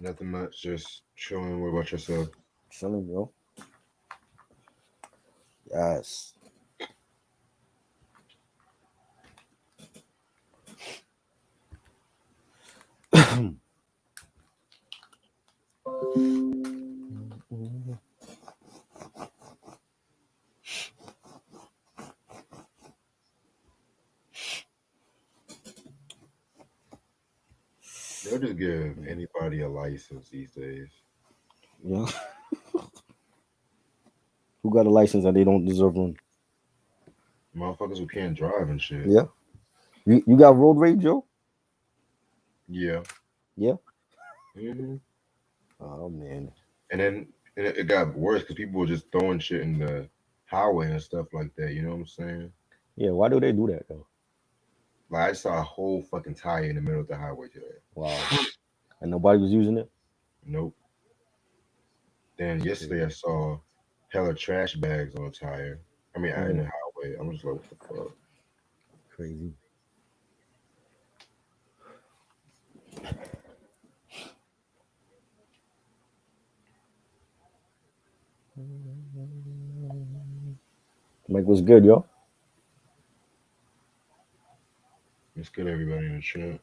Nothing much, just chilling. What about yourself? Chilling, bro. Yes. They'll just give anybody a license these days. Yeah. Who got a license and they don't deserve one? Motherfuckers who can't drive and shit. Yeah. You got road rage, Joe? Yeah. Yeah. hmm Oh man. And then it got worse because people were just throwing shit in the highway and stuff like that. You know what I'm saying? Yeah. Why do they do that though? Like I saw a whole fucking tire in the middle of the highway today. Wow. And nobody was using it. Nope. Then That's yesterday I crazy. saw hella trash bags on a tire. I mean, in Mm, the highway. I'm just like, what the fuck? crazy. Mike was good, yo. Let's get everybody in the chat.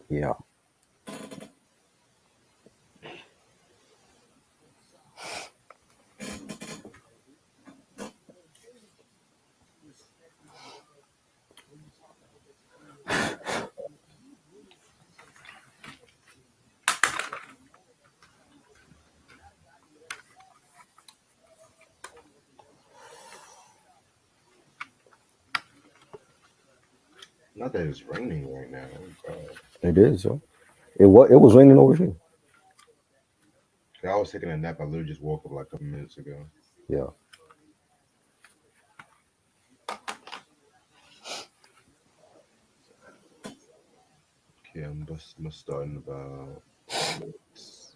Yeah. Not that it's raining right now. Oh god. It is, yo. It was raining over here. I was taking a nap. I literally just woke up like a couple minutes ago. Yeah. Okay, I'm starting about 6.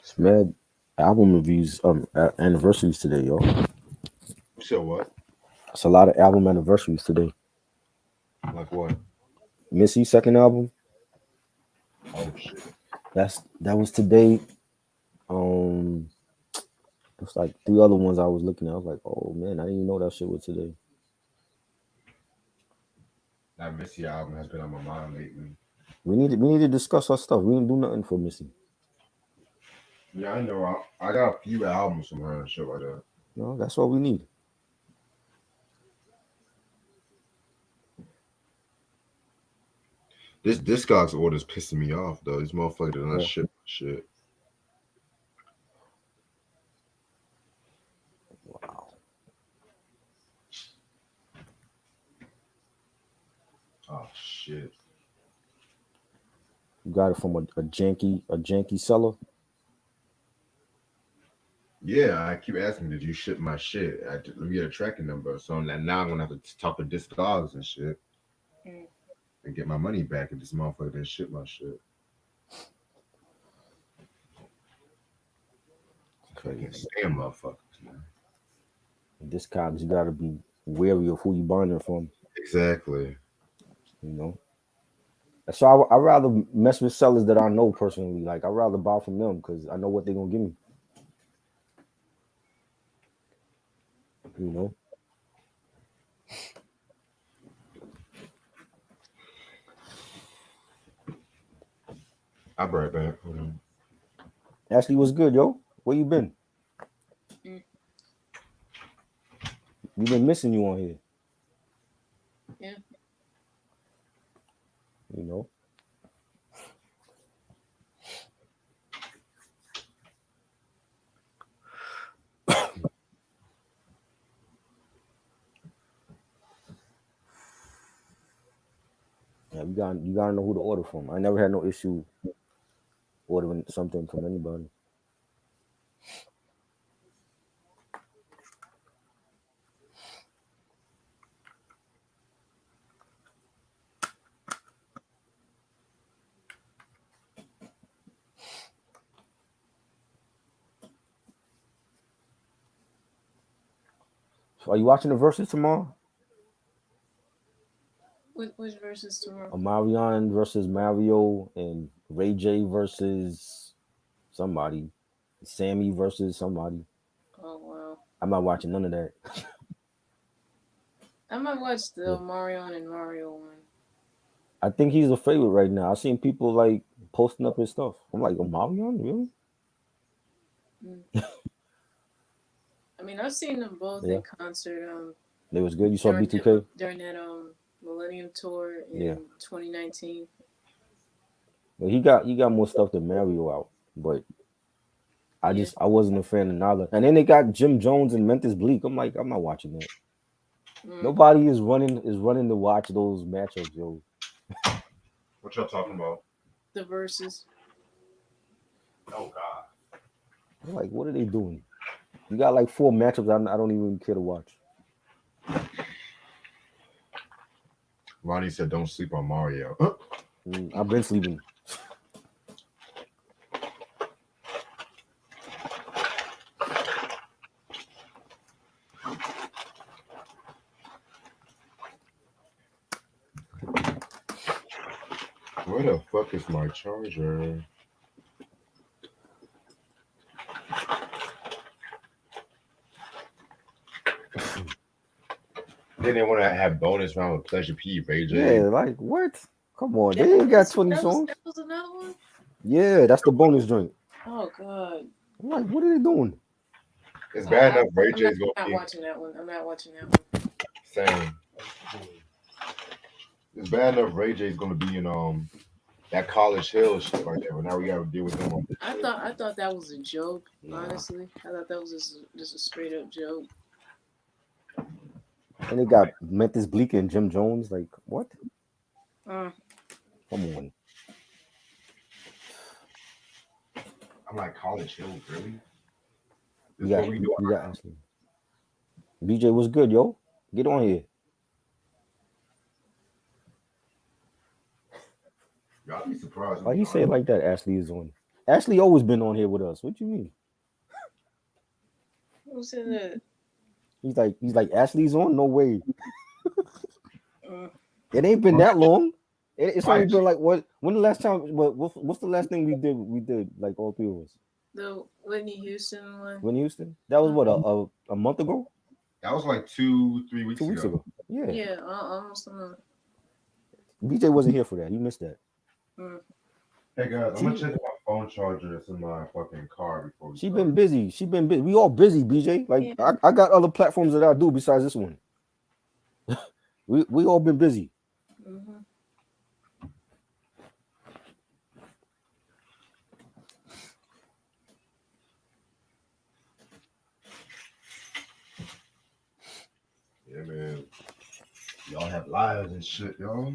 It's mad album reviews, anniversaries today, yo. You said what? It's a lot of album anniversaries today. Like what? Missy second album. Oh shit. That was today. Um, it's like three other ones I was looking at. I was like, oh man, I didn't even know that shit was today. That Missy album has been on my mind lately. We need to discuss our stuff. We didn't do nothing for Missy. Yeah, I know. I got a few albums from her and shit like that. No, that's what we need. This Discogs order's pissing me off though. These motherfuckers did not Yeah. ship shit. Wow. Oh shit. You got it from a janky seller. Yeah, I keep asking, did you ship my shit? Let me get a tracking number. So now I'm gonna have to talk to Discogs and shit and get my money back if this motherfucker didn't ship my shit. Fucking Crazy. scam motherfuckers, man. This cops, you gotta be wary of who you buying it from. Exactly. You know. So I rather mess with sellers that I know personally. Like I rather buy from them because I know what they're gonna give me. You know. I'll be right back. Hold on. Ashley, what's good, yo? Where you been? Mm. We been missing you on here. Yeah. You know. Yeah, you gotta know who to order from. I never had no issue ordering something from anybody. So are you watching the verses tomorrow? Which verses tomorrow? Omarion versus Mario and Ray J versus somebody. Sammy versus somebody. Oh wow. I'm not watching none of that. I might watch the Yeah. Mario and Mario one. I think he's a favorite right now. I've seen people like posting up his stuff. I'm like, Omarion, really? Mm. I mean, I've seen them both Yeah. in concert. It was good. You saw B2K? During that Millennium Tour Yeah. in 2019. Well, he got more stuff than Mario out, but Yeah. I wasn't a fan of neither. And then they got Jim Jones and Memphis Bleak. I'm like, I'm not watching that. Mm. Nobody is running to watch those matchups, yo. What y'all talking about? The verses. Oh God. I'm like, what are they doing? You got like 4 matchups I don't even care to watch. Ronnie said, "Don't sleep on Mario." I've been sleeping. Where the fuck is my charger? Then they want to have bonus round with Pleasure P, Ray J. Yeah, like what? Come on, they ain't got 20 songs. That was another one. Yeah, that's the bonus joint. Oh God. I'm like, what are they doing? It's bad enough Ray I'm J's not gonna be watching that one. I'm not watching that one. saying. It's bad enough Ray J's gonna be in that College Hill shit like that. But now we gotta deal with them on this shit. I thought that was a joke. Nah. Honestly, I thought that was just a straight up joke. And they got Memphis Bleak and Jim Jones. Like, what? Uh, Come on. I'm like College Hill, really? This You is got what we do. you got Ashley. BJ, what's good, yo? Get on here. Y'all be surprised. Why you say it like that? Ashley is on. Ashley always been on here with us. What you mean? who said that? He's like Ashley's on. No way. Uh, It ain't been that long. It's only Right. been like what? When the last time? What's the last thing we did? We did like all 3 of us. the Whitney Houston one. When Houston? That was what a month ago? That was like 2-3 weeks 2 weeks ago. Yeah. Yeah, almost a month. BJ wasn't here for that. He missed that. Mm. Hey guys, I'm gonna check my phone charger that's in my fucking car before we She start. been busy. She been busy. We all busy, BJ. Like Yeah. I got other platforms that I do besides this one. we all been busy. Mm-hmm. Yeah, man. Y'all have lives and shit, y'all.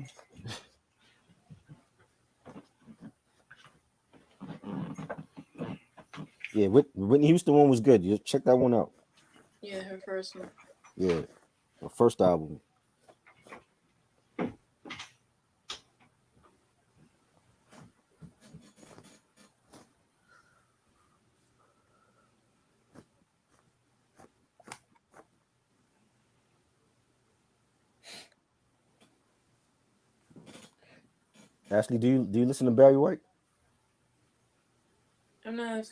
Yeah, Whitney Houston one was good. You check that one out. Yeah, her first one. Yeah, the first album. Ashley, do you listen to Barry White? I'm not.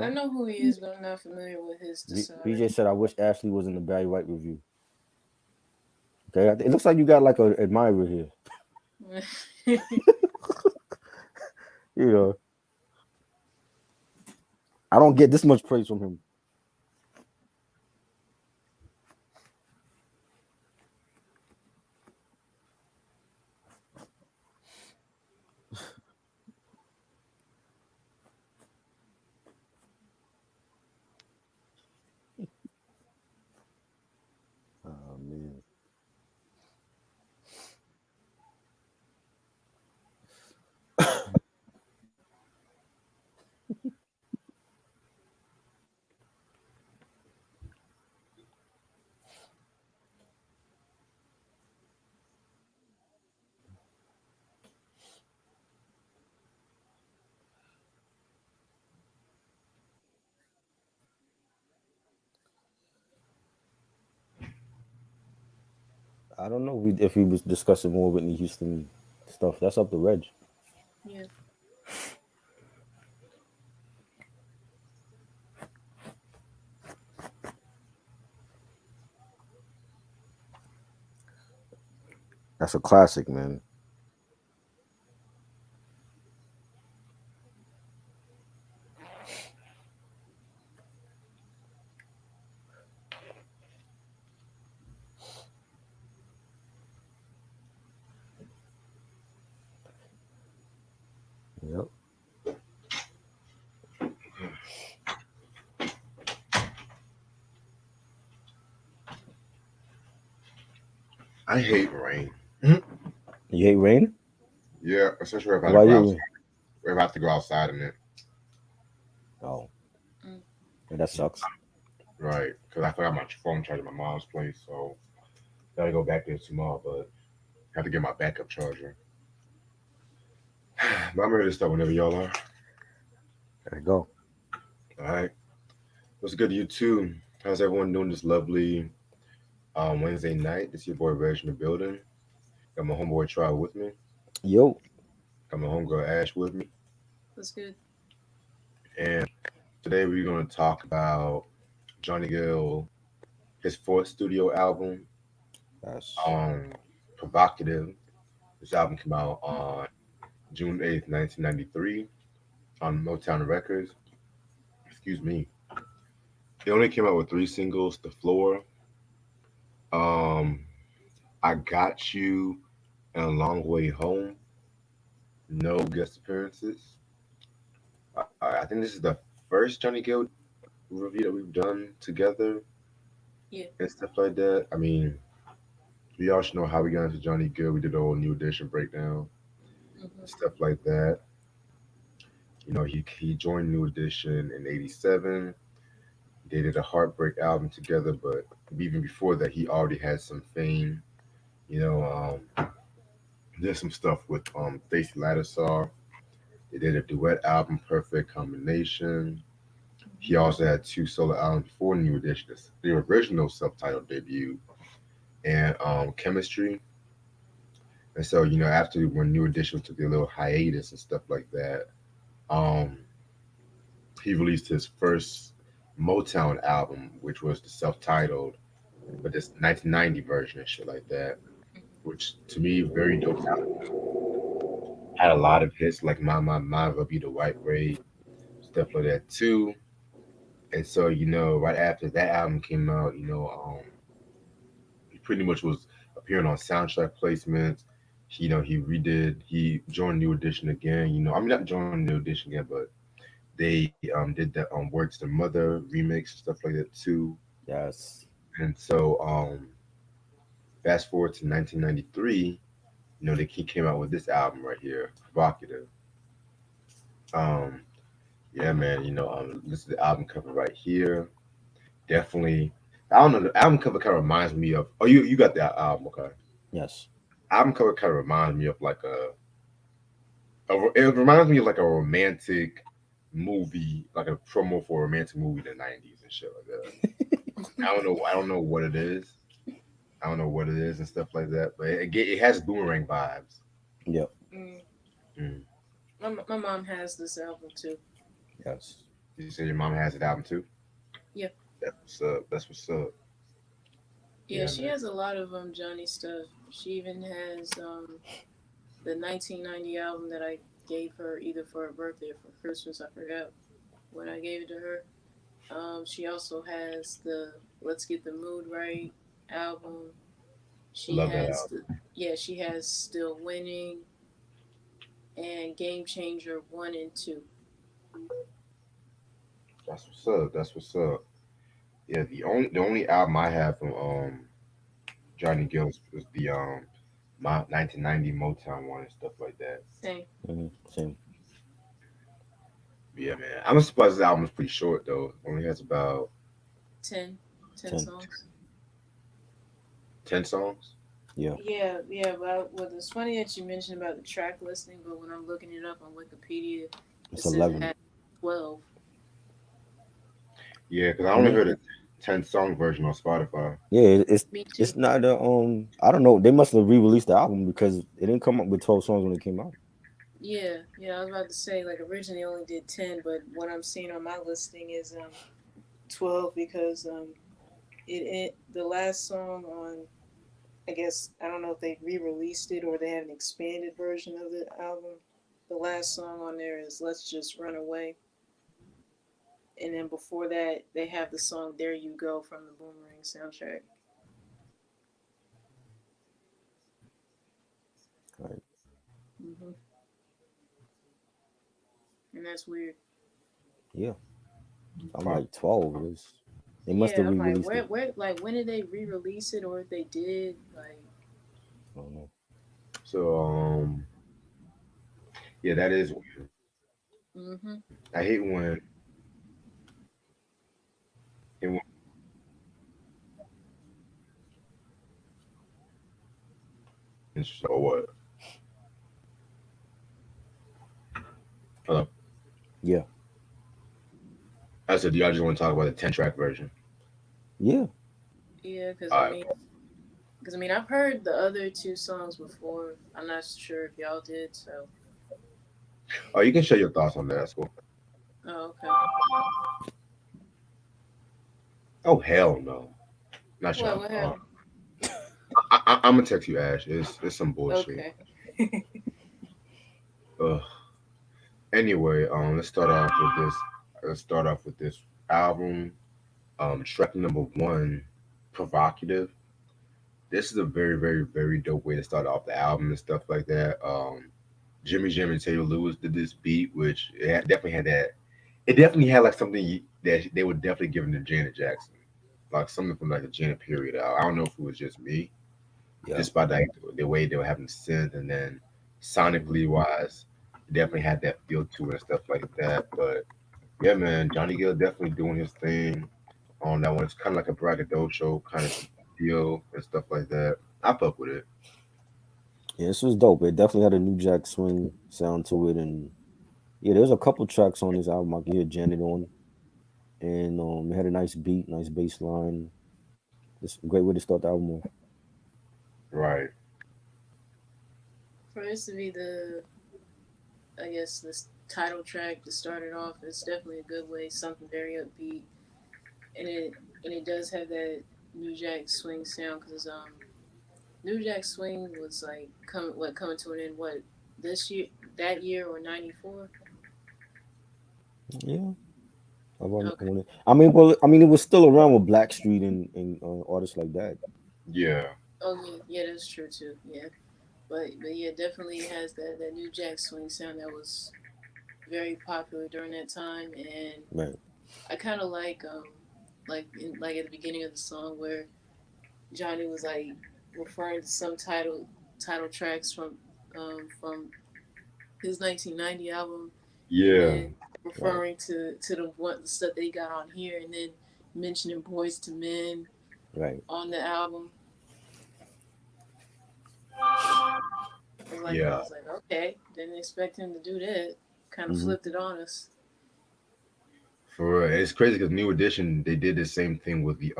I No. know who he is, but I'm not familiar with his BJ discography. said, "I wish Ashley was in the Barry White review." Okay, it looks like you got like an admirer here. You know, I don't get this much praise from him. Oh man, I don't know if he was discussing more Whitney Houston stuff. That's up to Reg. Yeah. That's a classic, man. Yep. I hate rain. You hate rain? Yeah, especially if I have to Why go you hate outside. rain? If I have to go outside in it, Oh, Mm. yeah, that sucks. right? Because I forgot my phone charger at my mom's place, so gotta go back there tomorrow. But have to get my backup charger. But I'm ready to start whenever y'all are. There you go. All right. What's good to you too? How's everyone doing this lovely Wednesday night? This your boy Reg in the building. Got my homeboy Trial with me. Yo, Got my homegirl Ash with me. That's good. And today we're gonna talk about Johnny Gill, his fourth studio album, that's um, Provacative. This album came out on June 8th, 1993 on Motown Records. Excuse me. He only came out with three singles: "The Floor," um, "I Got You," and "A Long Way Home." No guest appearances. I think this is the first Johnny Gill review that we've done together Yeah. and stuff like that. I mean, we all should know how we got into Johnny Gill. We did a whole New Edition breakdown and Mhm. stuff like that. You know, he joined New Edition in '87. They did a Heartbreak album together, but even before that, he already had some fame. You know, did some stuff with Stacey Lattisaw. They did a duet album, Perfect Combination. He Mhm. also had two solo albums before New Edition, the original self-titled debut, and Chemistry. And so, you know, after when New Edition took a little hiatus and stuff like that, um, he released his first Motown album, which was the self-titled, but this 1990 version and shit like that, which to me very dope. Had a lot of hits like My Will Be the White Braid, stuff like that too. And so, you know, right after that album came out, you know, he pretty much was appearing on soundtrack placements. He joined New Edition again. You know, I mean, not joined New Edition again, but they did the Words to Mother remix, stuff like that too. yes. And so, fast forward to 1993, you know, he came out with this album right here, Provocative. Um, yeah, man, you know, this is the album cover right here. Definitely, I don't know, the album cover kind of reminds me of. Oh, you got that album, okay? Yes. Album cover kind of reminds me of like it reminds me of like a romantic movie, like a promo for a romantic movie in the '90s and shit like that. I don't know what it is. I don't know what it is and stuff like that, but it has boomerang vibes. Yep. Mm. Mm. My mom has this album too. Yes. You said your mom has an album too. Yeah, That's what's up. That's what's up. yeah, Yeah, she man. has a lot of Johnny stuff. She even has the 1990 album that I gave her either for her birthday or for Christmas. I forgot when I gave it to her. She also has the Let's Get the Mood Right album. She Love that has album. the Yeah, she has Still Winning and Game Changer 1 and 2. That's what's up. That's what's up. Yeah, the only album I have from Johnny Gill was the my 1990 Motown one and stuff like that. Same. Same. Yeah, man. I'm surprised this album is pretty short though. It only has about 10, 10 10. songs. 10 songs. Yeah. Yeah, yeah, but well, it's funny that you mentioned about the track listing, but when I'm looking it up on Wikipedia, it It's says it 11. has 12. Yeah, because I I only mean, heard a 10 song version on Spotify. yeah, Me too. it's not a I don't know. They must have re-released the album because it didn't come up with 12 songs when it came out. Yeah, yeah, I was about to say, like, originally only did 10, but what I'm seeing on my listing is 12 because the last song on, I guess, I don't know if they re released it or they have an expanded version of the album. The last song on there is Let's Just Run Away. And then before that, they have the song There You Go from the Boomerang soundtrack. Right. hmm And that's weird. Yeah. I'm Wow. like 12. They must have Yeah, I'm like, re-released it. like, when did they re release it or if they did? Like, I don't know. So yeah, that is. hmm I hate when it went or what. Hello. Yeah. I said, do y'all just want to talk about the 10 track version? Yeah. yeah, All right. because I mean, I've heard the other two songs before. I'm not sure if y'all did, so. Oh, you can share your thoughts on that. That's cool. Oh, okay. Oh hell no, not y'all. What happened? I'm gonna text you, Ash. It's some bullshit. Okay. Ugh. Anyway, let's start off with this. Let's start off with this album. Track number one, Provocative. This is a very, very, very dope way to start off the album and stuff like that. Jimmy Jim and Taylor Lewis did this beat, which definitely had that. It definitely had like something that they were definitely giving to Janet Jackson, like something from like the Janet period. I don't know if it was just me, Yeah. just by like the way they were having synth, and then Mhm. sonically wise, it definitely had that feel to it and stuff like that. But yeah, man, Johnny Gill definitely doing his thing on that one. It's kind of like a braggadocio kind of deal and stuff like that. I fuck with it. Yeah, this was dope. It definitely had a New Jack Swing sound to it, and yeah, there's a couple tracks on this album I can hear Janet on, and it had a nice beat, nice bass line. It's a great way to start the album off. Right. For this to be I guess, this title track to start it off, it's definitely a good way. Something very upbeat, and it does have that New Jack Swing sound because New Jack Swing was like coming to an end this year, that year, or '94. Yeah, Okay. I mean, well, I mean, it was still around with Blackstreet and artists like that. Yeah. Oh yeah, yeah, that's true too. Yeah, but yeah, definitely has that New Jack Swing sound that was very popular during that time, and Right. I kind of like at the beginning of the song where Johnny was like referring to some title tracks from his 1990 album, and Yeah. then Right. referring to the stuff that he got on here, and then mentioning Boys to Men Right. on the album. I Yeah. was like, okay, didn't expect him to do that. Kind of Hmm. flipped it on us. For it's crazy because New Edition they did the same thing with the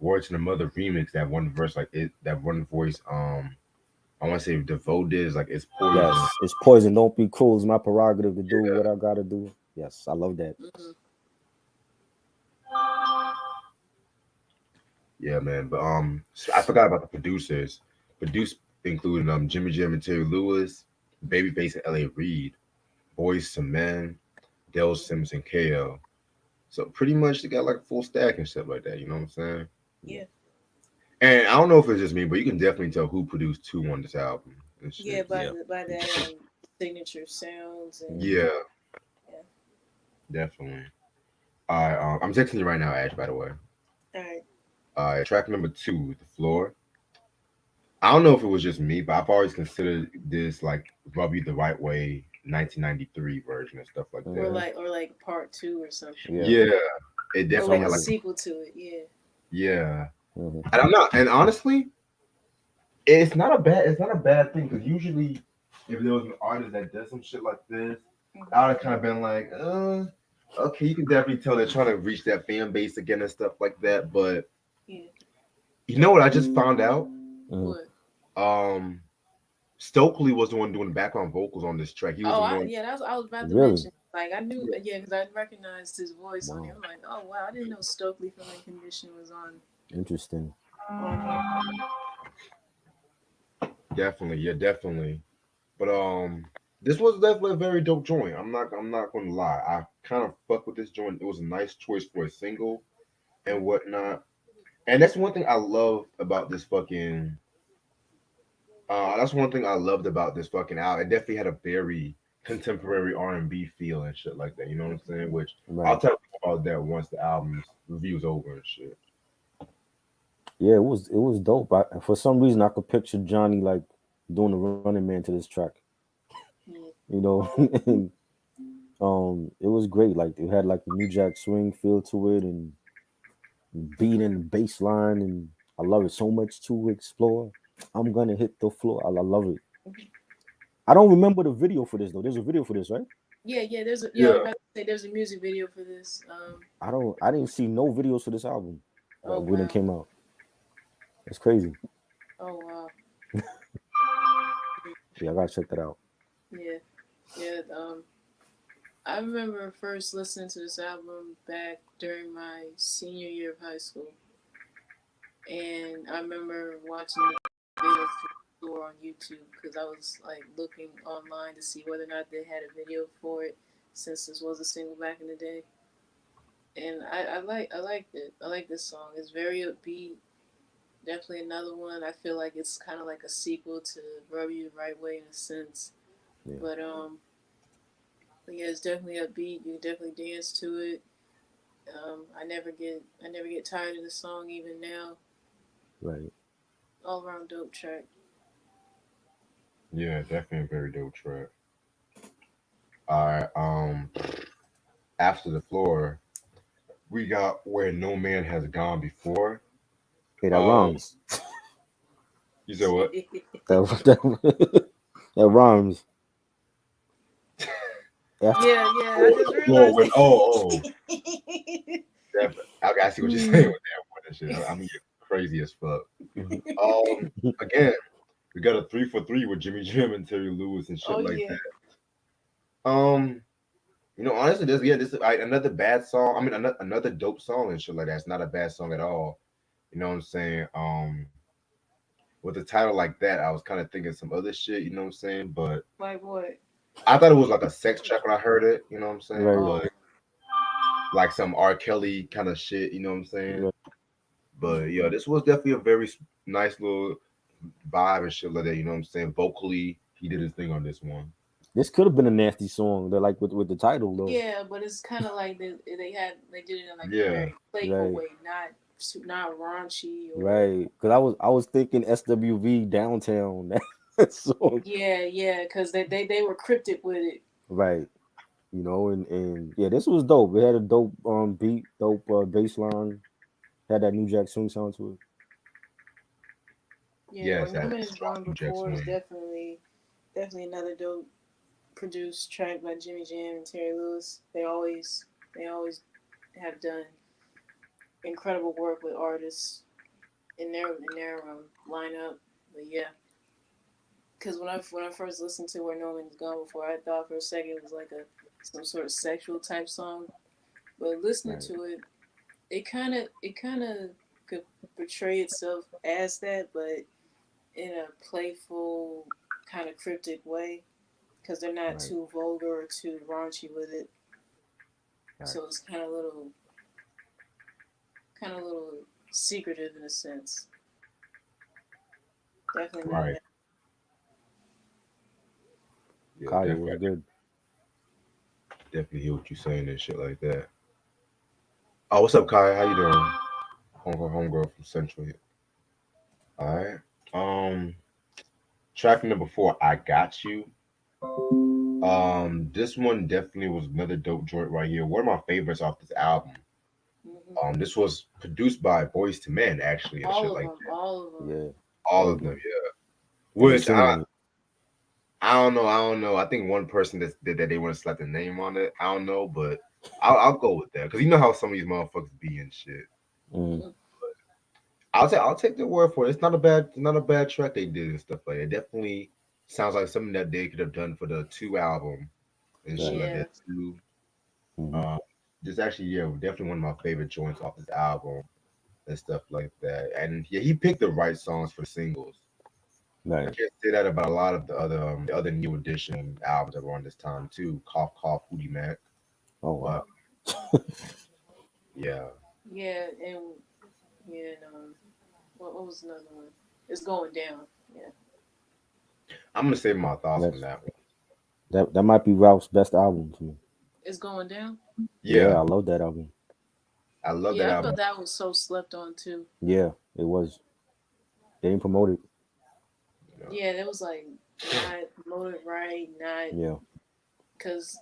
Words to the Mother remix. That one verse, like it, that one voice I want to say devoted is like it's poison. Yes, it's poison. Don't be cruel. It's my prerogative to do Yeah. what I gotta do. Yes, I love that. Mm-hmm. Yeah, man. But I forgot about the producers. Produced including Jimmy Jam and Terry Lewis, Babyface and L.A. Reid, Boyz II Men, Dale Sims and KO. So pretty much they got like a full stack and stuff like that. You know what I'm saying? Yeah. And I don't know if it's just me, but you can definitely tell who produced two on this album and Yeah, shit. by Yeah. that signature sounds and Yeah, yeah. definitely. All right, I'm texting you right now, Ash. By the way. All right. Track number two, The Floor. I don't know if it was just me, but I've always considered this like Rub You the Right Way 1993 version and stuff like Or that. Mhm. like part two or something. Yeah. Yeah, it Or definitely like had a like, Something. sequel to it. Yeah. yeah. Mhm. And and honestly, it's not a bad thing because usually if there was an artist that does some shit like this, Mm-hmm. I would have kind of been like, okay, you can definitely tell they're trying to reach that fan base again and stuff like that. But Yeah. you know what I just found out? Mhm. What? Um, Stokely was the one doing the background vocals on this track. He was Oh, the one. yeah, that's I was about to Really? mention. Like I knew, Yeah, yeah, because I recognized his voice on here. Wow. I'm like, oh wow, I didn't know Stokely from Mint Condition was Interesting. on here. definitely, yeah, definitely. But this was definitely a very dope joint. I'm not gonna lie. I kind of fuck with this joint. It was a nice choice for a single and whatnot. And that's one thing I love about this fucking. That's one thing I loved about this fucking album. It definitely had a very contemporary R&B feel and shit like that. You know what I'm saying? Which I'll Right. tell you about that once the album's review's over and shit. Yeah, it was dope. For some reason I could picture Johnny like doing the running man to this track. Yeah. You know, and it was great. Like it had like a New Jack Swing feel to it and beat in the bass line, and I love it so much to explore. I'm gonna hit the floor. I love it. I don't remember the video for this though. There's a video for this, right? Yeah. There's a yeah. I was Yeah, about to say there's a music video for this. I didn't see no videos for this album Oh when it wow. came out. It's crazy. Oh wow. Yeah, I gotta check that out. Yeah. Yeah. I remember first listening to this album back during my senior year of high school, and I remember watching the video for on YouTube because I was like looking online to see whether or not they had a video for it, since this was a single back in the day. And I liked it. I like this song. It's very upbeat. Definitely another one. I feel like it's kind of like a sequel to Rub You the Right Way in a sense. Yeah, But but yeah, it's definitely upbeat. You can definitely dance to it. I never get tired of the song even now. right. All around dope track. yeah, definitely a very dope track. All right, after the floor, we got Where No Man Has Gone Before. Hey, that Um, rhymes. you said what? That rhymes. After, Yeah. I just Whoa, realized when it. I see what you're saying with that one and shit. I mean, you're crazy as fuck. Mhm. Again, we got a 3 for 3 with Jimmy Jim and Terry Lewis and Oh shit like yeah. that. Honestly, this is another bad song. I mean, another dope song and shit like that. It's not a bad song at all. You know what I'm saying? With a title like that, I was kind of thinking some other shit. You know what I'm saying? But Like what? I thought it was like a sex track when I heard it. You know what I'm saying? Right, Oh. But like some R. Kelly kind of shit. You know what I'm saying? right. But yeah, this was definitely a very nice little vibe and shit like that. You know what I'm saying? Vocally, he did his thing on this one. This could have been a nasty song. That like with the title though. Yeah, but it's kind of like they did it in like a Yeah, very playful Right, way, not raunchy or right. Because I was thinking SWV Downtown that song. yeah, because they were cryptic with it. Right. And yeah, this was dope. It had a dope beat, dope bass line, had that New Jack Swing sound to it. Yeah, yes, where No that Man's strong Gone New Jack Before is Swing. definitely another dope produced track by Jimmy Jam and Terry Lewis. They always have done incredible work with artists in their lineup. But yeah, because when I first listened to Where No Man's Gone Before, I thought for a second it was like a some sort of sexual type song. But listening Right. to it, it kind of could portray itself as that, but in a playful kind of cryptic way because they're not Right. too vulgar or too raunchy with it. Right. So it's kind of little secretive in a sense. Definitely not Right. bad. Yeah, Kaya was definitely. good. Definitely hear what you're saying and shit like that. Oh, what's up, Kai? How you doing? Homegirl from Central here. All right. Um, track number four, I Got You. This one definitely was another dope joint right here. One of my favorites off this album. Hmm. This was produced by Boys to Men, actually, and All shit of like them, all of them. Yeah. all All of of them. them. Yeah. And they Which sing on it. I don't know. I don't know. I think one person that they want to slap the name on it. I don't know, but I'll go with that because you know how some of these motherfuckers be and shit. Mm, Mm. I'll take the word for it. It's not a bad track they did and stuff like that. It definitely sounds like something that they could have done for the two album and shit right. like Yeah, that too. Hmm. Um, just actually, yeah, definitely one of my favorite joints off this album and stuff like that. And yeah, he picked the right songs for the singles. I Right. can't say that about a lot of the other new edition albums that were on this time too. Cough Cough Hootie Mac. Oh But wow. yeah, yeah, and yeah, and what was another one? It's going down. Yeah, I'm gonna save my thoughts on That's that one. that might be Ralph's best album to me. it's going down. Yeah, Yeah, I love that album. I love that Yeah, I album. felt that was so slept on too. Yeah, it was. They didn't promote it. You know. Yeah, that was like not promoted right, not Yeah. because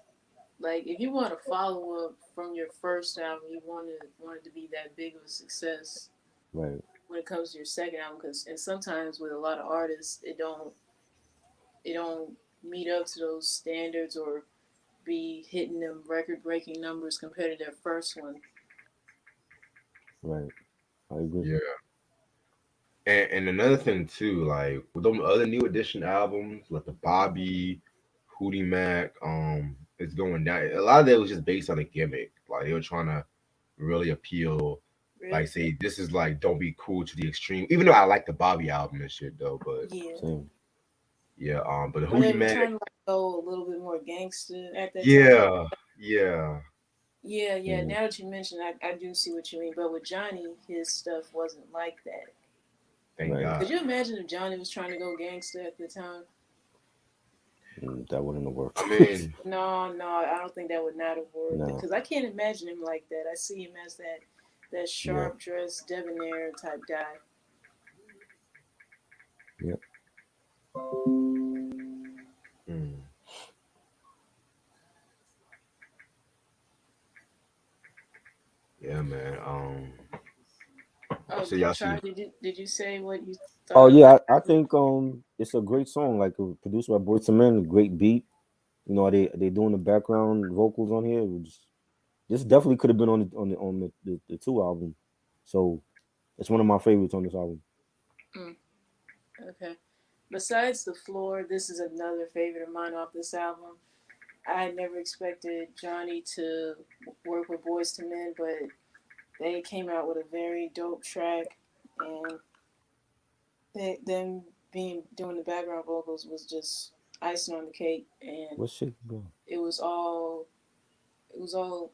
like if you want to follow up from your first album, you want it to be that big of a success Right. when it comes to your second album. Because and sometimes with a lot of artists, it don't meet up to those standards or be hitting them record breaking numbers compared to their first one. Right. I agree. Yeah, and another thing too, like with them other new edition albums, like the Bobby, Hootie Mac, it's going down. A lot of that was just based on a gimmick. Like they were trying to really appeal, like Really? say this is like don't be cool to the extreme. Even though I like the Bobby album and shit though, but Yeah. Same. yeah, but the Or they Hootie were Mac, trying to like go a little bit more gangster at that time. yeah, yeah, Yeah, yeah. Hmm. Now that you mention, I do see what you mean. But with Johnny, his stuff wasn't like that. thank Right. God. Could you imagine if Johnny was trying to go gangster at the time? That wouldn't have worked. I mean, No, no, I don't think that would not have worked. No. Because I can't imagine him like that. I see him as that Yeah. sharp dressed debonair type guy. Yep. hmm, yeah, man. Oh, So y'all see, try. Did you say what you Oh thought of yeah, I I Got You? think it's a great song. Like produced by Boyz II Men, a great beat. You know, they doing the background vocals on here. It was, this definitely could have been on the two album. So it's one of my favorites on this album. Mm, okay. Besides the floor, this is another favorite of mine off this album. I never expected Johnny to work with Boys to Men, but they came out with a very dope track, and them being doing the background vocals was just icing on the cake, and What's Shaky Girl? it was all it was all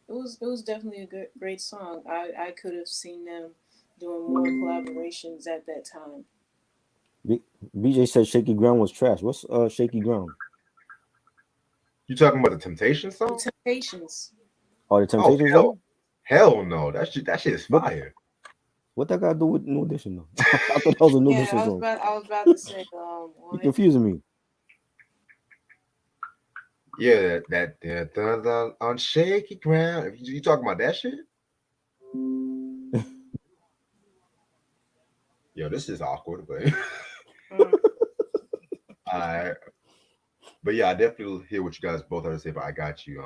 it was definitely a great song. I could have seen them doing more collaborations at that time. BJ said Shaky Ground was trash. What's Shaky Ground? you talking about the Temptation The song? Temptations. Oh, the Oh Temptations on hell, it? hell no, that shit is What fire. what that got to do with New Edition though? I thought that was a New Yeah, Edition song. I was about to say You what? confusing me. Yeah, that on shaky ground. If you talking about that shit, yo, this is awkward, but Mm. I. But yeah, I definitely hear what you guys both have to say. But I got you.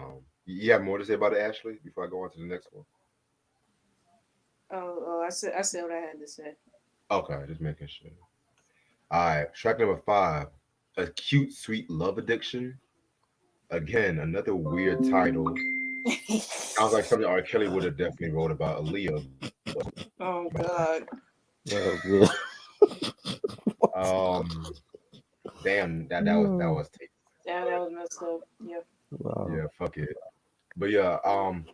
You have more to say about it, Ashley, before I go on to the next one. Oh, I said what I had to say. Okay, just making sure. All right, track number 5, A Cute Sweet Love Addiction. Again, another weird title. Sounds like something R. Kelly would have definitely wrote about Aaliyah. Oh God. Oh, yeah. Um, damn, that Oh, was tasty. That was messed up. Yeah. wow. Yeah, fuck it. But yeah,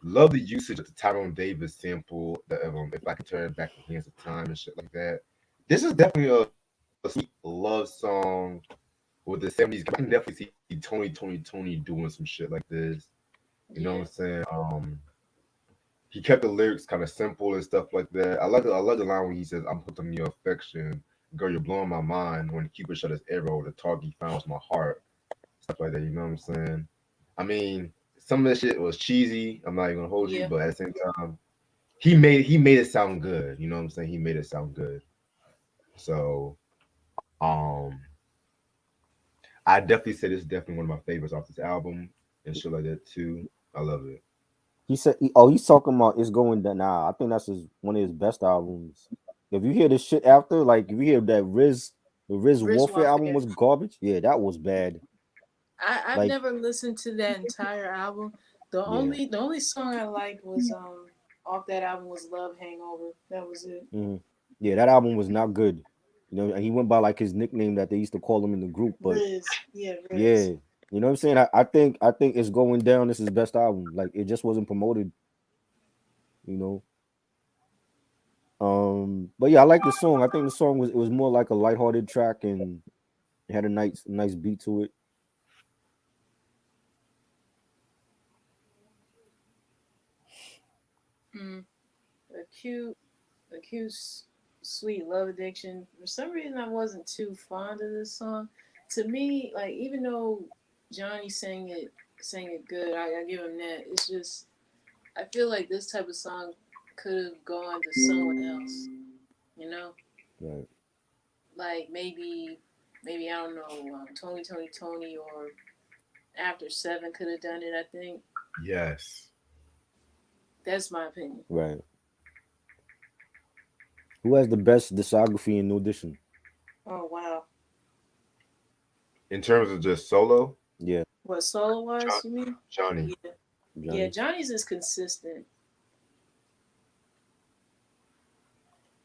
love the usage of the Tyrone Davis sample. The if I could turn back the hands of time and shit like that. This is definitely a sweet love song with the 70s. I can definitely see Tony doing some shit like this. You know what I'm Yeah. saying? He kept the lyrics kind of simple and stuff like that. I like the line when he says, "I'm hooked on your affection, girl, you're blowing my mind." When Cupid shot his arrow, the target he found was my heart. Stuff like that. You know what I'm saying? I mean, some of that shit was cheesy. I'm not even gonna hold you, Yeah. but at the same time, he made it sound good. You know what I'm saying? He made it sound good. So, um, I definitely say this is definitely one of my favorites off this album and shit like that too. I love it. He said, "Oh, he's talking about it's going down." Nah, I think that's one of his best albums. If you hear the shit after, like if you hear that the Riz Rich Warfare album Warfare. was garbage. Yeah, that was bad. I've Like, never listened to that entire album. yeah, The only song I liked was off that album was Love Hangover. That was it. mhm. Yeah, that album was not good. You know, and he went by like his nickname that they used to call him in the group. But Riz. Yeah, yeah, Riz. you know what I'm saying. I think it's going down. This is his best album. Like it just wasn't promoted. You know. But yeah, I like the song. I think the song was it was more like a lighthearted track and it had a nice beat to it. Mm. A cute, a cute, sweet love addiction. For some reason, I wasn't too fond of this song. To me, like even though Johnny sang it good, I give him that. It's just I feel like this type of song could have gone to someone else. You know, Right. like maybe I don't know, Tony, or After Seven could have done it. I think Yes. that's my opinion. Right. Who has the best discography in New Edition? Oh wow, In terms of just solo, Yeah, what solo John, wise you mean? Johnny, Yeah, yeah. Johnny. Johnny's is consistent.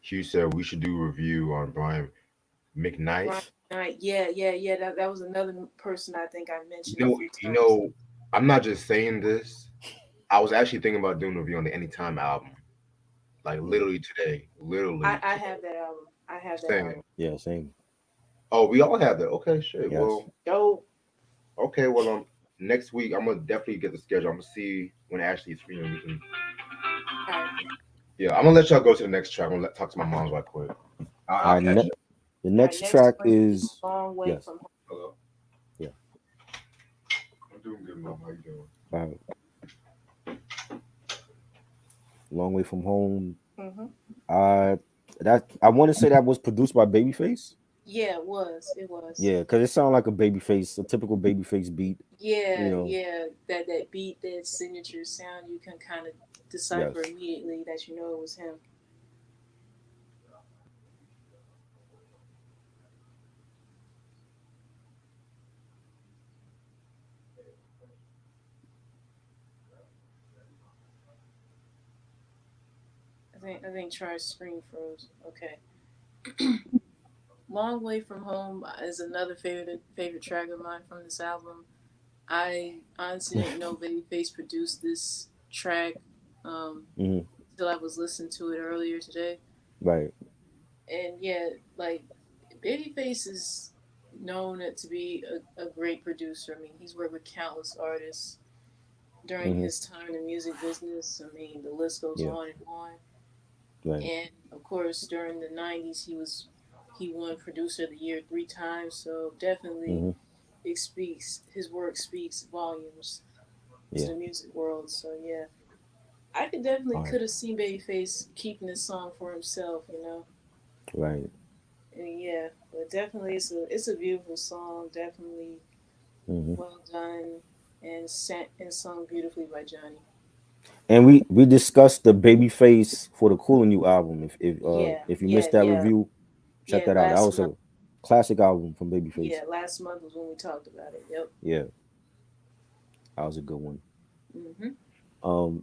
Hugh said we should do a review on Brian Brian McKnight. Knight. Yeah. That was another person I think I mentioned a few You times. know, I'm not just saying this. I was actually thinking about doing a review on the Anytime album, like Yeah, literally today, literally I today. have that album. I have that Same. album. yeah, same. Oh, we all have that. Okay, shit. Yes. Dope. Okay. Well, next week I'm gonna definitely get the schedule. I'm gonna see when Ashley is free and we can. All right. Yeah, I'm gonna let y'all go to the next track. I'm gonna talk to my mom right quick. All I'll right, catch you. the All right. next Next track one is is Long Way yes. from Home. Hello. Yeah. I'm doing good, mom. How you doing? All right. Long Way from Home. Hmm. Uh that I want to say that was produced by Babyface. Yeah, it was. It was. Yeah, because it sounded like a Babyface, a typical Babyface beat. You Yeah, know. yeah. That beat, that signature sound, you can kind of decipher Yes. immediately that you know it was him. I think Char's screen froze. Okay. Long Way from Home is another favorite track of mine from this album. I honestly didn't know Babyface produced this track um, Hmm. until I was listening to it earlier today. Right. And yeah, like Babyface is known to be a great producer. I mean, he's worked with countless artists during Hmm. his time in the music business. I mean, the list goes Yeah. on and on. Right. And of course, during the '90s, he won Producer of the Year 3 times. So definitely, Hmm. it speaks. His work speaks volumes to Yeah. the music world. So yeah, I All right. could have seen Babyface keeping this song for himself. You know. Right. And yeah, but definitely it's a beautiful song. Definitely Hmm. well done and sent and sung beautifully by Johnny. And we discussed the Babyface for the Cool and You album. If Yeah, if you yeah, missed that yeah, review, check yeah. that out. That Last was month. a Classic album from Babyface. Yeah, last month was when we talked about it. Yep. Yeah, that was a good one. Hmm.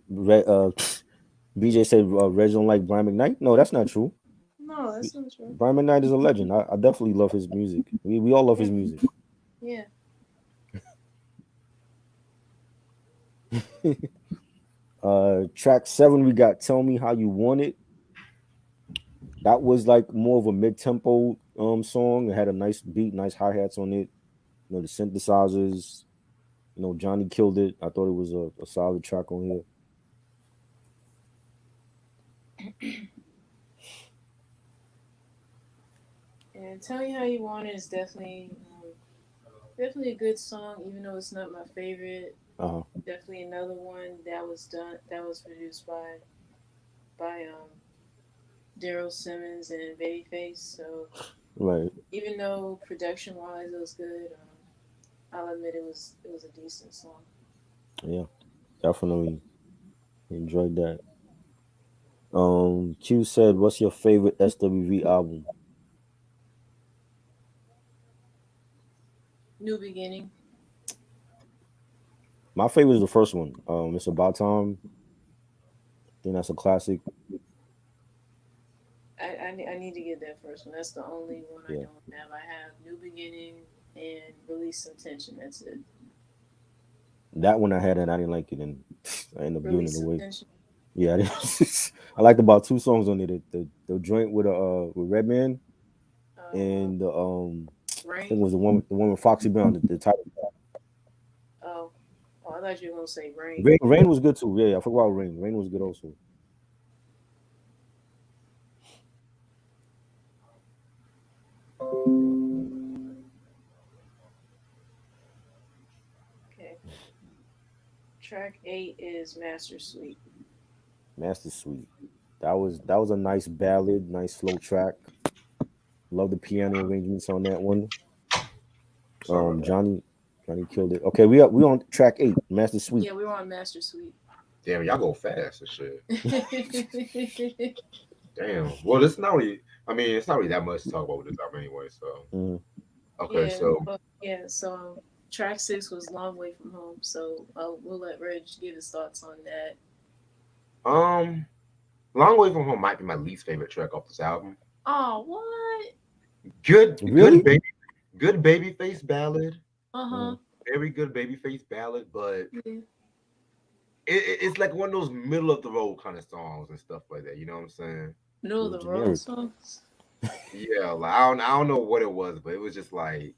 BJ said Reg don't like Brian McKnight. No, that's not true. No, that's not true. Brian McKnight is a legend. I definitely love his music. We all love his Hmm. music. Yeah. Track 7, we got "Tell Me How You Want It." That was like more of a mid tempo song. It had a nice beat, nice hi hats on it. You know, the synthesizers. You know, Johnny killed it. I thought it was a solid track on here. And Tell Me How You Want It is definitely a good song, even though it's not my favorite. Uh huh. Definitely another one that was produced by Daryl Simmons and Babyface. So Right. even though production wise it was good, I'll admit it was a decent song. Yeah. Definitely enjoyed that. Q said, "What's your favorite SWV album?" New Beginning. My favorite is the first one. It's About Time. I think that's a classic. I need to get that first one. That's the only one I Yeah. don't have. I have New Beginning and Release Some Tension. That's it. That one I had and I didn't like it, and I ended up giving it Release Some away. Tension. Yeah, I, didn't- I liked about two songs on it. The joint with Redman Uh, and I think it Rain. was the one with Foxy Brown. The title Oh, oh, I thought you were gonna say Rain. Rain was good too. Yeah, I forgot about Rain. Rain was good also. Okay. Track 8 is Master Suite. Master Suite. That was a nice ballad, nice slow track. Love the piano arrangements on that one. Sorry about that. Johnny killed it. Okay, we on track 8, Master Suite. Yeah, we were on Master Suite. Damn, y'all go fast and shit. Yeah, Damn. Well, it's not really. I mean, it's not really that much to talk about with this album anyway. So Hmm. okay, so but yeah. So track 6 was Long Way from Home. So we'll let Reg give his thoughts on that. um, "Long Way from Home" might be my least favorite track off this album. Oh, what? Really? Good baby face ballad, Uh huh. Mm. very good baby face ballad, but Yeah. it's like one of those middle of the road kind of songs and stuff like that. You know what I'm saying? Middle It of was the road generic. songs. Yeah, like I don't know what it was, but it was just like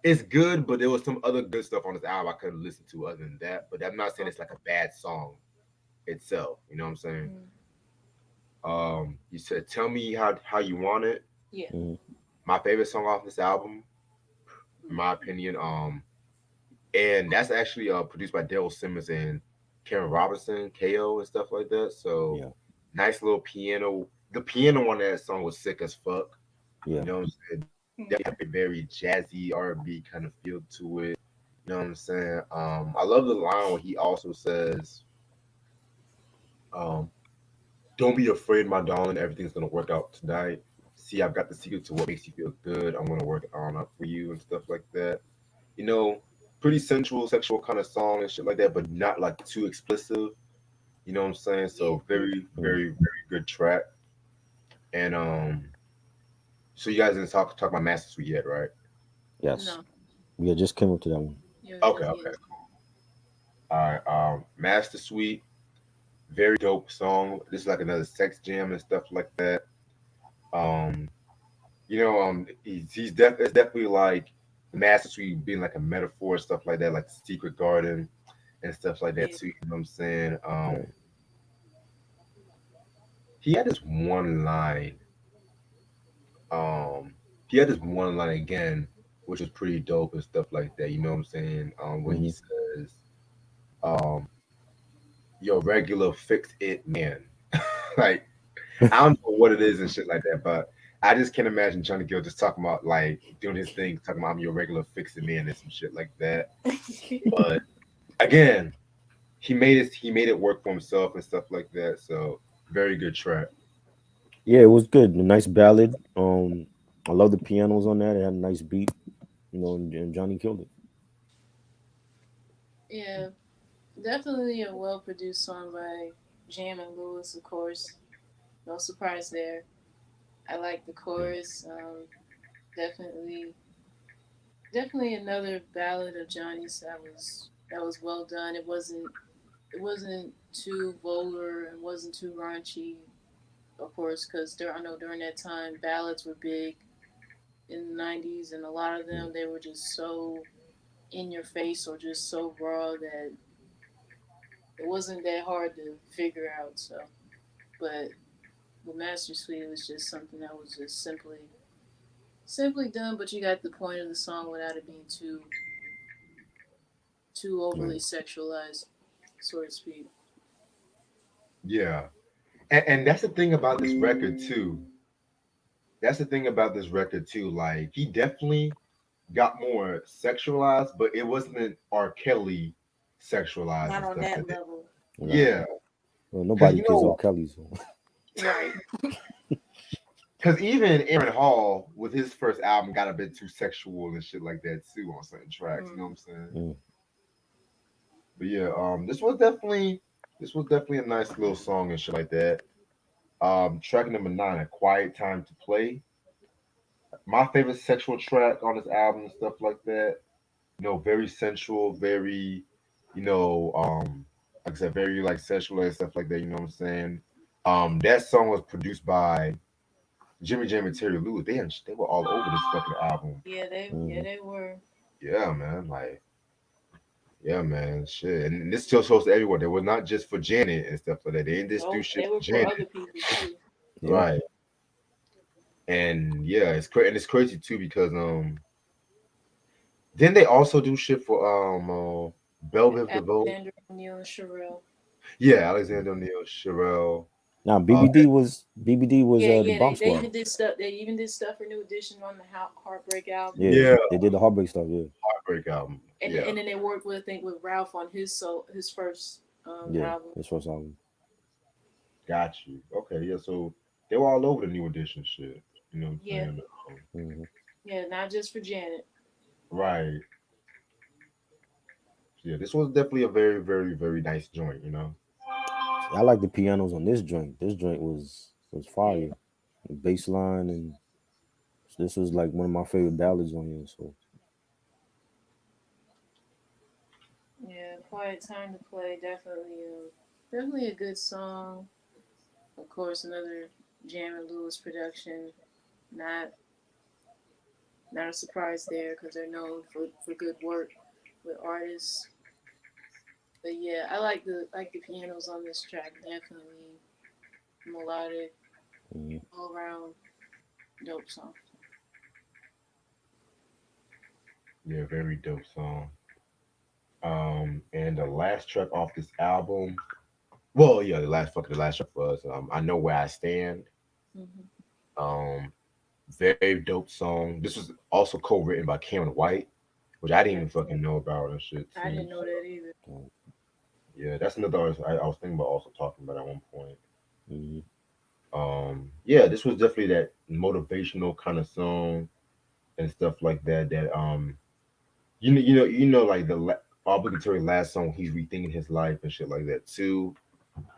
it's good, but there was some other good stuff on this album I couldn't listen to other than that. But I'm not saying it's like a bad song itself. You know what I'm saying? Mm. You said "Tell Me How You Want It." Yeah. Hmm. My favorite song off this album, in my opinion. And that's actually produced by Daryl Simmons and Karen Robinson, KO, and stuff like that. So Yeah, nice little piano. The piano on that song was sick as fuck. yeah. You know what I'm saying? Definitely have a very jazzy R&B kind of feel to it. You know what I'm saying? I love the line where he also says, um, "Don't be afraid, my darling. Everything's gonna work out tonight. See, I've got the secret to what makes you feel good. I'm gonna work it on up for you and stuff like that." You know, pretty sensual, sexual kind of song and shit like that, but not like too explicit. You know what I'm saying? Yeah. So very, Mm. very, very good track. And so you guys didn't talk about Master Suite yet, right? Yes. No. Yeah, just came up to that one. Yeah. Okay, Yeah. okay. All right. Master Suite, very dope song. This is like another sex jam and stuff like that. Um, it's definitely like Master Suite being like a metaphor and stuff like that, like the Secret Garden and stuff like that Yeah. too. You know what I'm saying? Right. He had this one line. Um, he had this one line again, which was pretty dope and stuff like that. You know what I'm saying? When he Hmm. says, um, "Your regular fix it man," like I don't know what it is and shit like that, but I just can't imagine Johnny Gill just talking about like doing his thing, talking about I'm your regular fix it man and some shit like that. But again, he made it work for himself and stuff like that. So very good track. Yeah, it was good. A nice ballad. I love the pianos on that. It had a nice beat, and Johnny killed it. Yeah, definitely a well produced song by Jam and Lewis, of course. No surprise there. I like the Yeah. chorus. Definitely, definitely another ballad of Johnny's that was well done. It wasn't too vulgar and wasn't too raunchy, of course, because I know during that time ballads were big in the '90s, and a lot of Mm. them they were just so in your face or just so raw that it wasn't that hard to figure out. So, but with Master Suite, it was just something that was just simply done, but you got the point of the song without it being too overly Right. sexualized, so to speak. Yeah. And that's the thing about this record too. That's the thing about this record too. Like he definitely got more sexualized, but it wasn't R. Kelly sexualized Not and on stuff like that that. level. Nah. Yeah, Well, because nobody you know kills R. what? Kelly, so. Right. Because even Aaron Hall with his first album got a bit too sexual and shit like that too on certain tracks. You know what I'm Mm. saying? Mm. But yeah, this was definitely a nice little song and shit like that. Track number 9, A Quiet Time to Play. My favorite sexual track on this album and stuff like that. Very sensual, very, like I said, very like sexual and stuff like that. You know what I'm saying? That song was produced by Jimmy Jam and Terry Lewis. They were all over this fucking album. Yeah, Mhm. they were. Yeah, man. Like, yeah, man. Shit. And this still shows to everyone. They were not just for Janet and stuff like that. They didn't just do No, shit they for were for Janet. other people too. Yeah. Right. And yeah, it's crazy. And it's crazy too because didn't they also do shit for Bell Biv DeVoe? Alexander O'Neal and Sherelle. Yeah, Alexander O'Neal, Sherelle. Now Uh, BBD was Yeah, the yeah, Bomb they Squad. even did stuff. They even did stuff for New Edition on the Heartbreak album, Yeah, yeah, they did the Heartbreak stuff. Yeah, Heartbreak album. and Yeah, and then they worked with I think with Ralph on his first yeah, album. his first album. got you. Okay, yeah. So they were all over the New Edition shit. You know what I'm Yeah, saying? Hmm. yeah, not just for Janet. Right. Yeah, this was definitely a very, very, very nice joint. I like the pianos on this joint. This joint was Yeah, fire. The bass line, and this was like one of my favorite ballads on here. So yeah. Quiet Time to Play, definitely a good song. Of course, another Jam and Lewis production. Not not a surprise there because they're known for good work with artists. But yeah, I like the pianos on this track. Definitely melodic, mhm. all around dope song. Yeah, very dope song. And the last track off this album. Well, yeah, the last track was I Know Where I Stand. Hmm. Um, Very dope song. This was also co-written by Cameron White, which I didn't Yeah, even fucking know about and shit I too. didn't know that either. Yeah, that's another artist I was thinking about also talking about at one point. Mhm. Yeah, this was definitely that motivational kind of song and stuff like that. That like the obligatory last song. He's rethinking his life and shit like that too.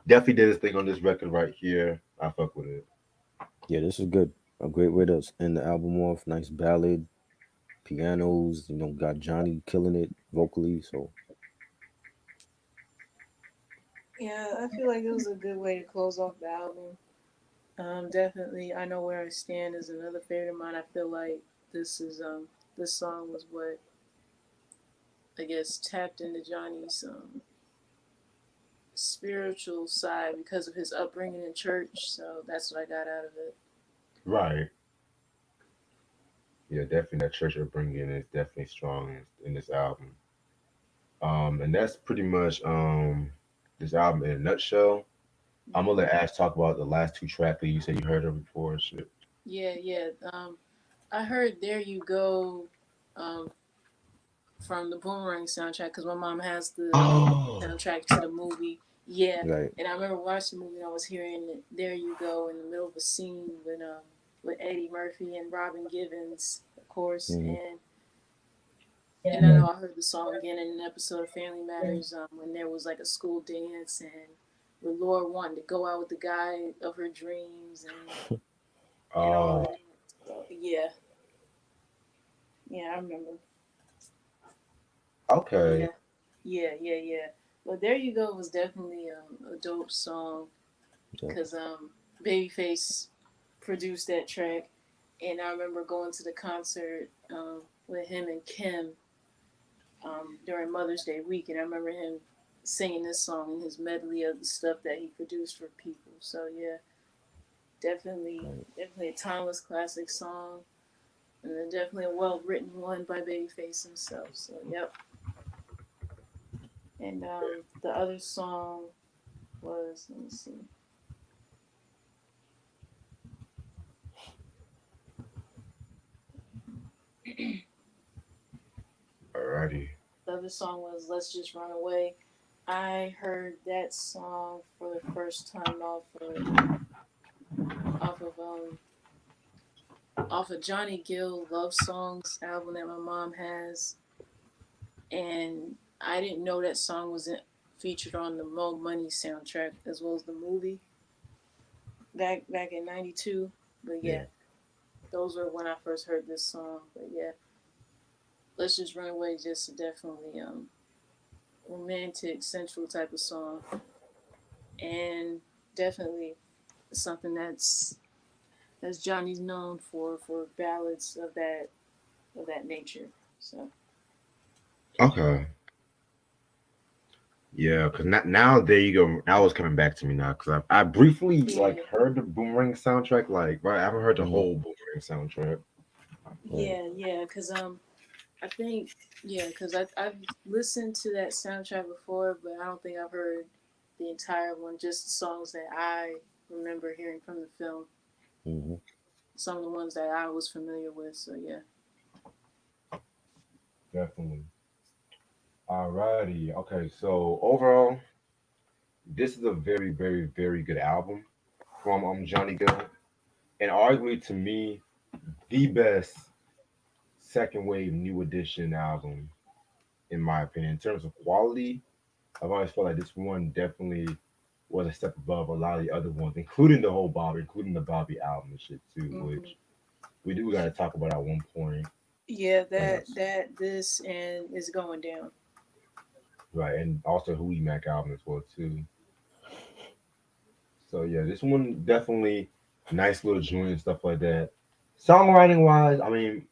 Definitely did his thing on this record right here. I fuck with it. Yeah, this is good. A great way to end the album off. Nice ballad, pianos. Got Johnny killing it vocally. So Yeah, I feel like it was a good way to close off the album. Definitely, I Know Where I Stand is another favorite of mine. I feel like this song was what I guess tapped into Johnny's spiritual side because of his upbringing in church. So that's what I got out of it. Right. Yeah, definitely that church upbringing is definitely strong in this album. And that's pretty much this album in a nutshell. I'm Yeah, gonna let Ash talk about the last two tracks that you said you heard of before and shit. yeah, yeah. I heard "There You Go" um, from the Boomerang soundtrack because my mom has the Oh, soundtrack to the movie. Yeah, right. and I remember watching the movie and I was hearing "There You Go" in the middle of a scene when with Eddie Murphy and Robin Givens, of course, Hmm. and I know I heard the song again in an episode of Family Matters when there was like a school dance and with Laura wanting to go out with the guy of her dreams and all of Oh, that. So yeah, yeah, I remember. But okay. yeah. But there you go was definitely a dope song Yeah. because Babyface produced that track, and I remember going to the concert with him and Kim during Mother's Day week, and I remember him singing this song in his medley of the stuff that he produced for people. So yeah, Right. definitely a timeless classic song, and then definitely a well written one by Babyface himself. So yep. And the other song was, let me see, Alrighty. the other song was "Let's Just Run Away." I heard that song for the first time off of off of Johnny Gill Love Songs album that my mom has, and I didn't know that song was featured on the Mo Money soundtrack as well as the movie back in '92. But yeah, Yeah. those were when I first heard this song. But yeah, "Let's Just Run Away" just definitely romantic, sensual type of song, and definitely something that's Johnny's known for ballads of that nature. So Okay. Yeah, because now there you go. Now it's coming back to me now because I briefly like yeah, heard the Boomerang soundtrack. Like, right, I haven't heard the Hmm. whole Boomerang soundtrack. Right. yeah, because I think yeah, because I've listened to that soundtrack before, but I don't think I've heard the entire one. Just the songs that I remember hearing from the film. Hmm. Some of the ones that I was familiar with. So yeah. Definitely. Alrighty. Okay. So overall, this is a very, very, very good album from Johnny Gill, and arguably to me the best second wave new edition album in my opinion. In terms of quality, I've always felt like this one definitely was a step above a lot of the other ones, including the whole Bobby, including the Bobby album and shit too, Hmm. which we do got to talk about at one point. Yeah, Yes. this and is going down. Right, and also Hui Mac album as well too. So yeah, this one definitely nice little joint and stuff like that. Songwriting wise, I mean,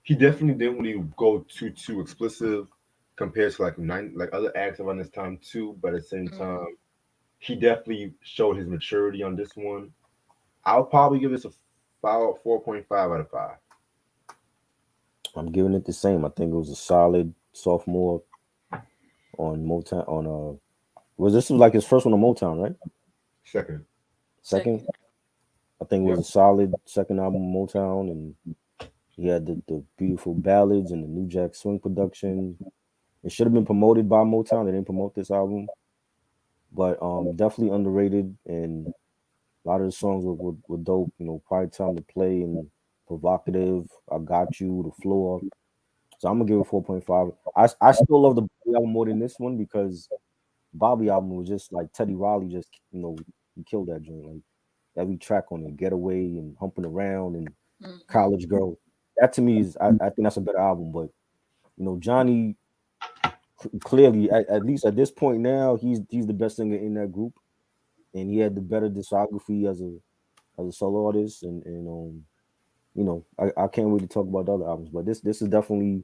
he definitely didn't really go too explicit compared to like other acts around this time too. But at the same time, Hmm. he definitely showed his maturity on this one. I'll probably give this a 4.5 out of 5. I'm giving it the same. I think it was a solid sophomore on Motown. On was this was like his first one on Motown, right? Second. Second. Second. I think it was Yep. a solid second album on Motown, and he had the beautiful ballads and the New Jack Swing production. It should have been promoted by Motown. They didn't promote this album, but definitely underrated. And a lot of the songs were dope. You know, Pride Time to Play and Provocative. I Got You, The Floor. So I'm gonna give it 4.5. I still love the Bobby album more than this one because Bobby album was just like Teddy Riley just he killed that joint. Like every track on it, Getaway and Humping Around and Hmm. College Girl. That to me is I think that's a better album. But Johnny clearly at least at this point now he's the best singer in that group, and he had the better discography as a solo artist, and I can't wait to talk about the other albums. But this is definitely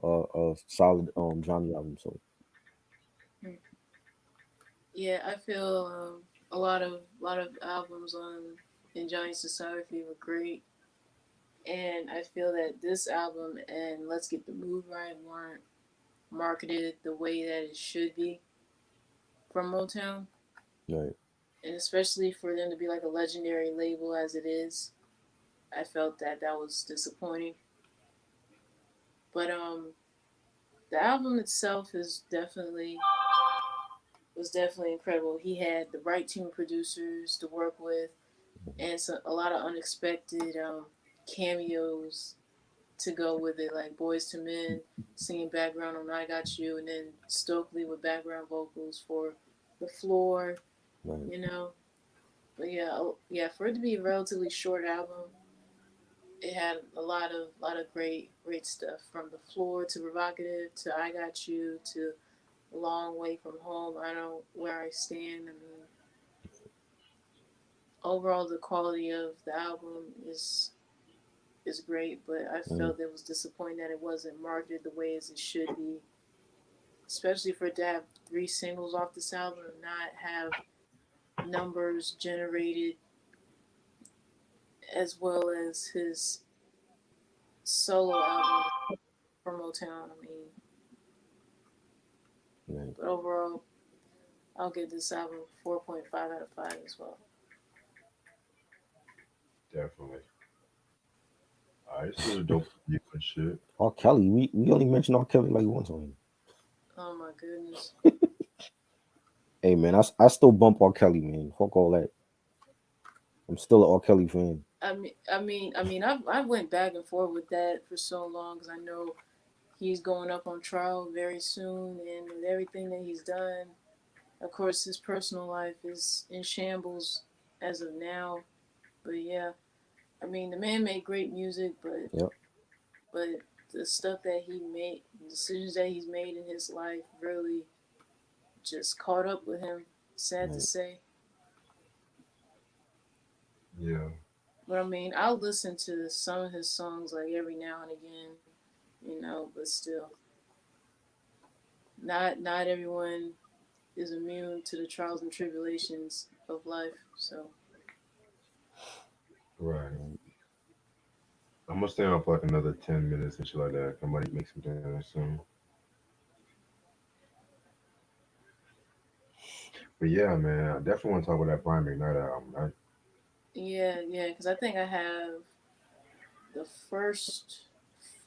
a solid Johnny album. So Yeah, I feel a lot of albums on in Johnny's discography were great, and I feel that this album and Let's Get the Mood Right weren't marketed the way that it should be from Motown, right, and especially for them to be like a legendary label as it is, I felt that that was disappointing. But the album itself is definitely was definitely incredible. He had the right team of producers to work with. and so a lot of unexpected cameos to go with it, like Boys to Men singing background on "I Got You," and then Stokely with background vocals for "The Floor," Right. you know. But yeah, yeah, for it to be a relatively short album, it had a lot of great stuff from "The Floor" to "Provocative" to "I Got You" to "Long Way from Home." I know where I stand. I mean, overall, the quality of the album is great, but I Mm, felt it was disappointing that it wasn't marketed the way as it should be, especially for it to have three singles off this album and not have numbers generated as well as his solo album for Motown. I mean, right. but overall, I'll give this album 4.5 out of 5 as well. Definitely. This is a dope review and shit. R. Kelly. We only mentioned R. Kelly like once on here. Oh my goodness. Hey man, I still bump R. Kelly, man. Fuck all that. I'm still an R. Kelly fan. I went back and forth with that for so long because I know he's going up on trial very soon, and with everything that he's done, of course, his personal life is in shambles as of now. But yeah, I mean, the man made great music, Yep. but the stuff that he made, the decisions that he's made in his life, really just caught up with him. Sad to Right. say, Yeah. but I mean, I'll listen to some of his songs like every now and again, but still, not everyone is immune to the trials and tribulations of life. So Right. Right. I'm gonna stay on for like another 10 minutes and shit like that. I might make some dinner soon. But yeah, man, I definitely want to talk about that Brian McKnight album. yeah, because I think I have the first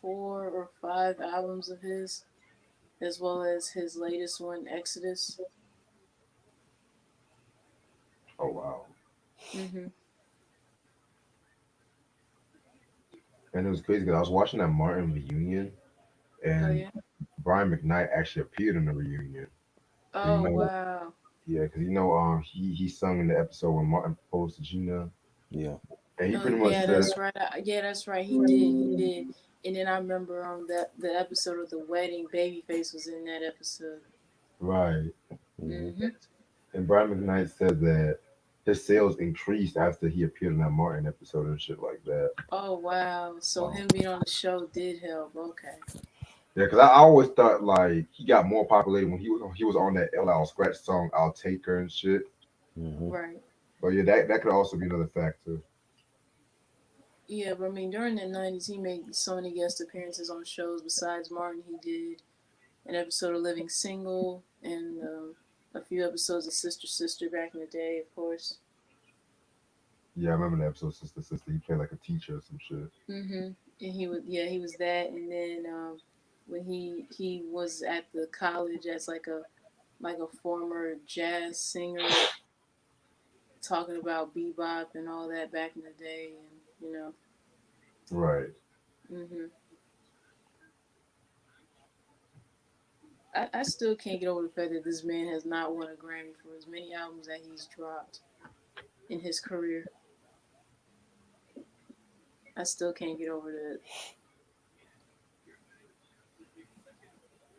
4 or 5 albums of his, as well as his latest one, Exodus. Oh wow. Mhm. And it was crazy because I was watching that Martin reunion, Oh and yeah. Brian McKnight actually appeared in the reunion. And Oh wow. yeah, because he sung in the episode when Martin proposed to Gina, Yeah. and he Oh pretty much yeah, said, that's right. Yeah, that's right. He did. He did. And then I remember that the episode of the wedding, Babyface was in that episode. right. Hmm. Mhm. And Brian McKnight said that his sales increased after he appeared in that Martin episode and shit like that. Oh wow. So Um, him being on the show did help. Okay. yeah, because I always thought like he got more popular when he was on that LL Scratch song "I'll Take Her" and shit. Hmm. Right. But yeah, that could also be another factor. Yeah, but I mean, during the '90s, he made so many guest appearances on shows. Besides Martin, he did an episode of Living Single and a few episodes of Sister Sister back in the day, of course. Yeah, I remember the episode Sister Sister. He played like a teacher or some shit. And he was that, and then when he was at the college as like a former jazz singer, talking about bebop and all that back in the day, and Right. hmm I still can't get over the fact that this man has not won a Grammy for as many albums that he's dropped in his career. I still can't get over that.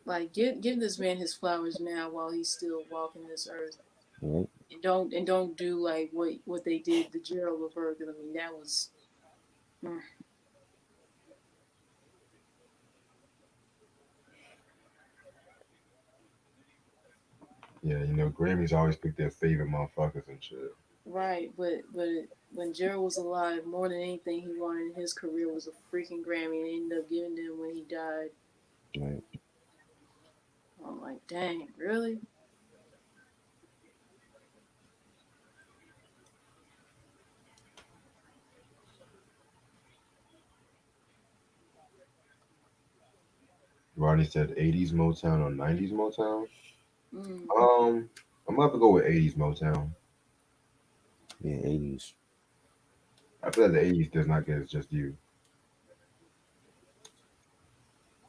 Like, give this man his flowers now while he's still walking this earth, Right. and don't do like what they did to Gerald Levert. 'Cause, I mean, that was mm, Yeah, Grammys always pick their favorite motherfuckers and shit. right. But when Gerald was alive, more than anything he wanted in his career was a freaking Grammy, and he ended up giving them when he died. Right. I'm like, dang, really? Ronnie said 80s Motown or 90s Motown. Mm. I'm gonna have to go with 80s Motown. Yeah. 80s. I feel like the 80s does not get It's Just You.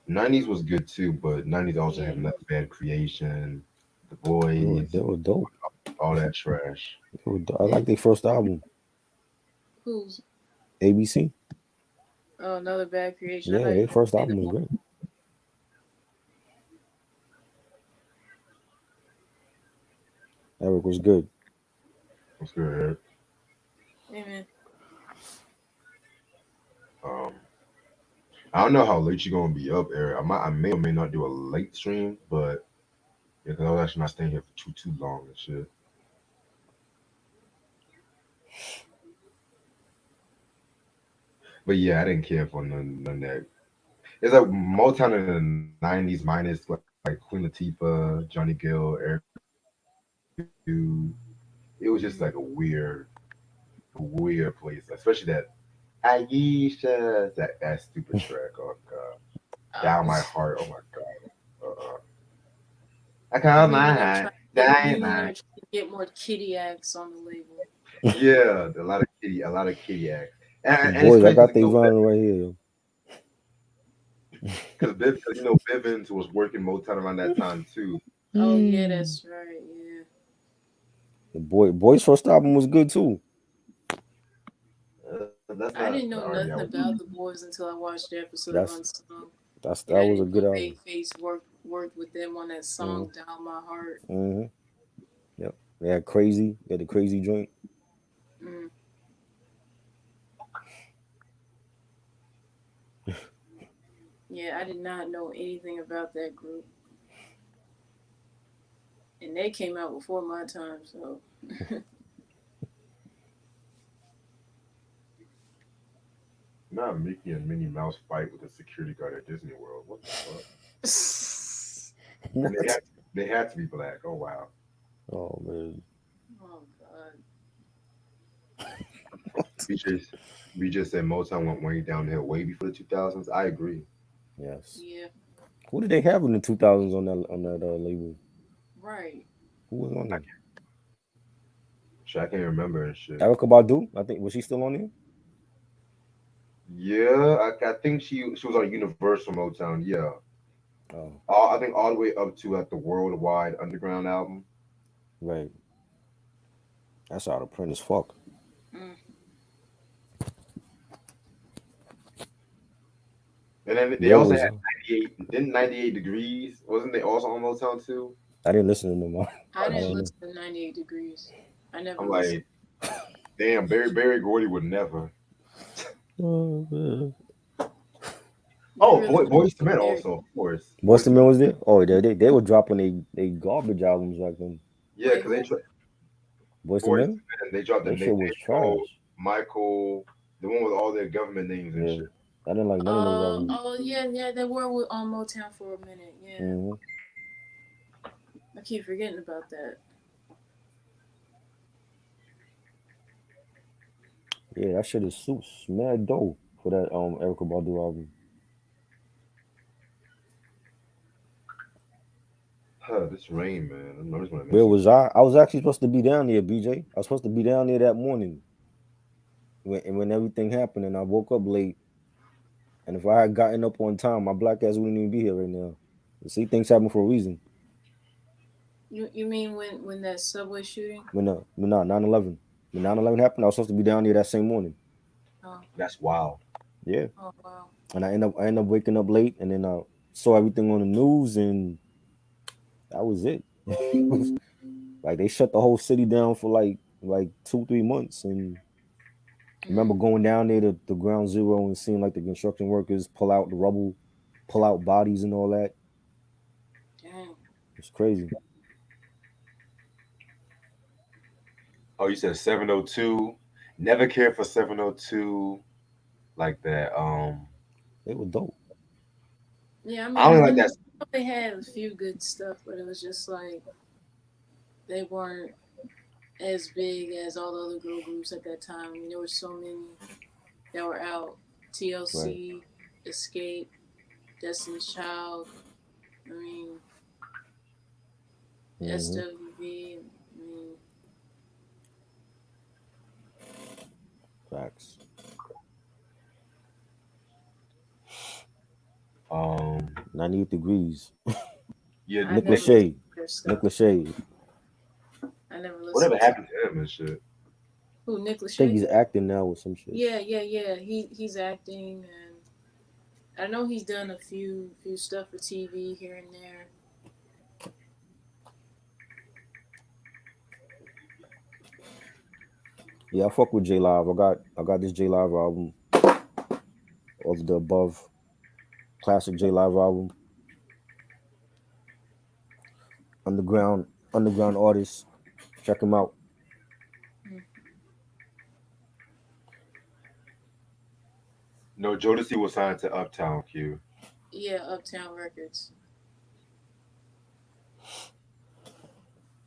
90s was good too, but 90s also Yeah. had Left Bad Creation, The They Boys, were dope. all that trash. I Yeah. like their first album, Who's ABC. another bad creation? I Yeah, thought you their were gonna first say the album was great. Eric was good. What's good, Eric? Hey man. Um, I don't know how late you're gonna be up, Eric. I may or may not do a late stream, but yeah, because I was actually not staying here for too long and shit. But yeah, I didn't care for none of that. It's like Motown in the '90s minus like Queen Latifah, Johnny Gill, Erica Badu. It was just like a weird place, especially that Aisha, that stupid track. Oh god, Oh. down my heart. Oh my god. I You call mean my when they were heart trying to get you mean when they were dynamite. trying to get more kitty acts on the label? Yeah, a lot of kitty acts, and it's Boys, I crazy got because they running right here. Cause Bivins was working Motown around that time too. Oh yeah, Hmm. that's right. Yeah. The boys' first album was good too. That's I not didn't know R&B. nothing about the boys until I watched the episode of That's Unsung, and that I was a didn't good know album. Babyface worked with them on that Mm-hmm. song "Down My Heart." Mm-hmm. Yep. They had crazy. They had the crazy joint. Mm. Yeah, I did not know anything about that group, and they came out before my time. So Not Mickey and Minnie Mouse fight with the security guard at Disney World. What the fuck? And What? they had to be black. Oh wow. Oh man. oh god, We just we just said Motown went way downhill way before the 2000s. I agree. Yes. yeah, Who did they have in the 2000s on that label? right. Who was on I there? can't, shit, I can't remember and shit. Erica Badu. I think was she still on there? Yeah, I think she was on Universal Motown. Yeah, Oh, I think all the way up to like the Worldwide Underground album. right. That's out of print as fuck. Mm. And then they Where also had was 98. Didn't 98 Degrees? Wasn't they also on Motown too? I didn't listen to them. I I didn't don't listen to 98 Degrees. I never I'm listened. like, damn, Barry Gordy would never. know. Oh man. You Oh, really Boys to like Men Barry. also, of course. Boys to Boston Men. Man was there? Oh, they were dropping they garbage albums back then. Yeah, Wait, because who? Boston Boys to Men? Men, they dropped the They shit was Nathaniel, trash. Michael, the one with all their government names and Yeah. shit. I didn't like none of those albums. Oh yeah, yeah. They were on Motown for a minute. Yeah, Hmm. I keep forgetting about that. Yeah, that shit is mad dope for that Erica Badu album. Huh, this rain, man. I'm just gonna Where miss it. was I? I was actually supposed to be down there, BJ. I was supposed to be down there that morning when everything happened, and I woke up late. And if I had gotten up on time, my black ass wouldn't even be here right now. See, things happen for a reason. You mean when that subway shooting? When 9/11, when 9/11 happened, I was supposed to be down there that same morning. Oh, That's wild. Yeah, oh wow. and I end up waking up late, and then I saw everything on the news, and that was it. Like they shut the whole city down for like 2 3 months, and I remember Mm, going down there to ground zero and seeing like the construction workers pull out the rubble, pull out bodies and all that. dang. It's crazy. Oh, you said 702. Never cared for 702 like that. They were dope. Yeah, I I mean, only like that. they had a few good stuff, but it was just like they weren't as big as all the other girl groups at that time. I mean, there were so many that were out. Right. TLC, Escape, Destiny's Child. I mean, Hmm. SWV. I mean, Facts. Um, 98 Degrees. yeah, I Nick never nigga, listened Lachey. to their Nick stuff. Lachey. I never whatever listened to happened to him and shit. who Nick I think Lachey. he's acting now with some shit. Yeah. He's acting, and I know he's done a few stuff for TV here and there. Yeah, I fuck with J Live. I got this J Live album of the above classic J Live album. Underground artists. Check him out. Mm. No, Jodeci was signed to Uptown Q. Yeah, Uptown Records.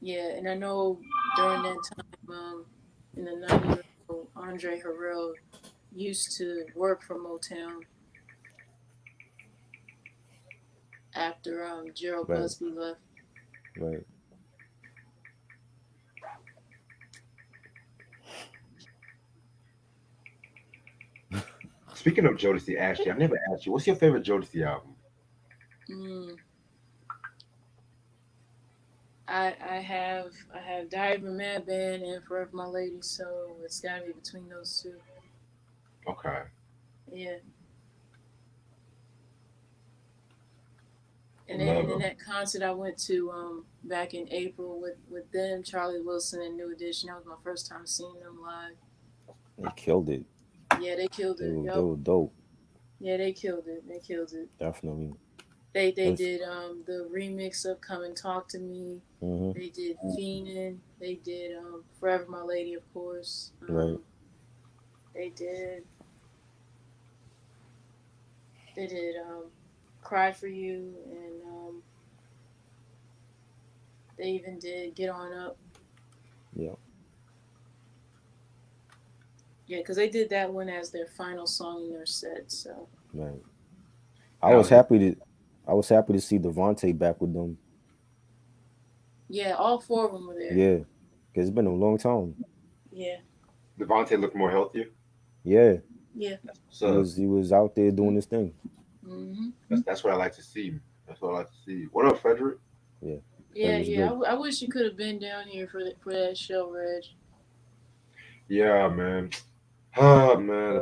Yeah, and I know during that time, in the '90s, Andre Harrell used to work for Motown after Gerald Right, Busby left. right. Speaking of Jodeci, Ashley, I've never asked you, what's your favorite Jodeci album? Mm, I have Diary of a Madman and Forever My Lady, so it's gotta be between those two. Okay. Yeah, I and love then them. that concert I went to back in April with them, Charlie Wilson and New Edition. That was my first time seeing them live. They killed it. Yeah, they killed They it. were they Yup. were dope. Yeah, they killed it. They killed it. Definitely. They It's, did the remix of "Come and Talk to Me." hmm They did "Fiendin'." They did "Forever My Lady," of course. Right. They did they did "Cry for You," and they even did "Get On Up." Yeah. Yeah, because they did that one as their final song in their set. So Right. I And I was was gonna, happy to I was happy to see Devontae back with them. yeah, all four of them were there. Yeah. Cause it's been a long time. Yeah, Devontae looked more healthier. Yeah. yeah. What's He up? was he was out there doing his thing. Hmm. That's what I like to see. That's what I like to see. What up, Frederick? Yeah. Everything Yeah, was yeah. good. I wish you could have been down here for that show, Reg. Yeah, man. Oh man,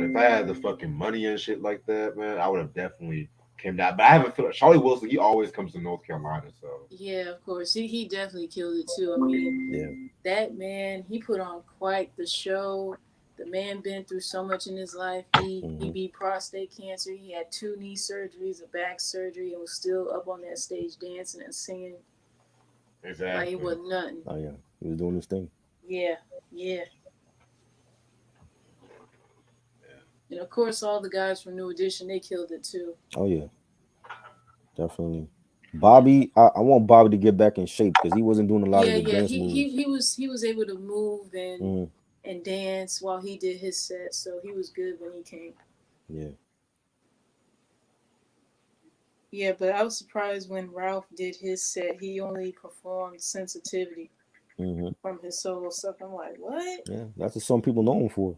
if I had the fucking money and shit like that, man, I would have definitely came down. But I have a feeling Charlie Wilson, he always comes to North Carolina, so Yeah, of course. He definitely killed it too. I mean, Yeah. that man, he put on quite the show. The man been through so much in his life. He hmm beat prostate cancer. He had two knee surgeries, a back surgery, and was still up on that stage dancing and singing like it exactly. wasn't nothing. Oh yeah. He was doing his thing. Yeah, yeah. Yeah. And of course, all the guys from New Edition, they killed it too. Oh yeah. Definitely. Yeah, Bobby, I want Bobby to get back in shape because he wasn't doing a lot of yeah, the yeah. dance He moves. he was able to move Mm, and dance while he did his set, so he was good when he came. yeah. Yeah, but I was surprised when Ralph did his set. He only performed "Sensitivity" hmm from his solo stuff. I'm like, what? Yeah. That's what some people know him for.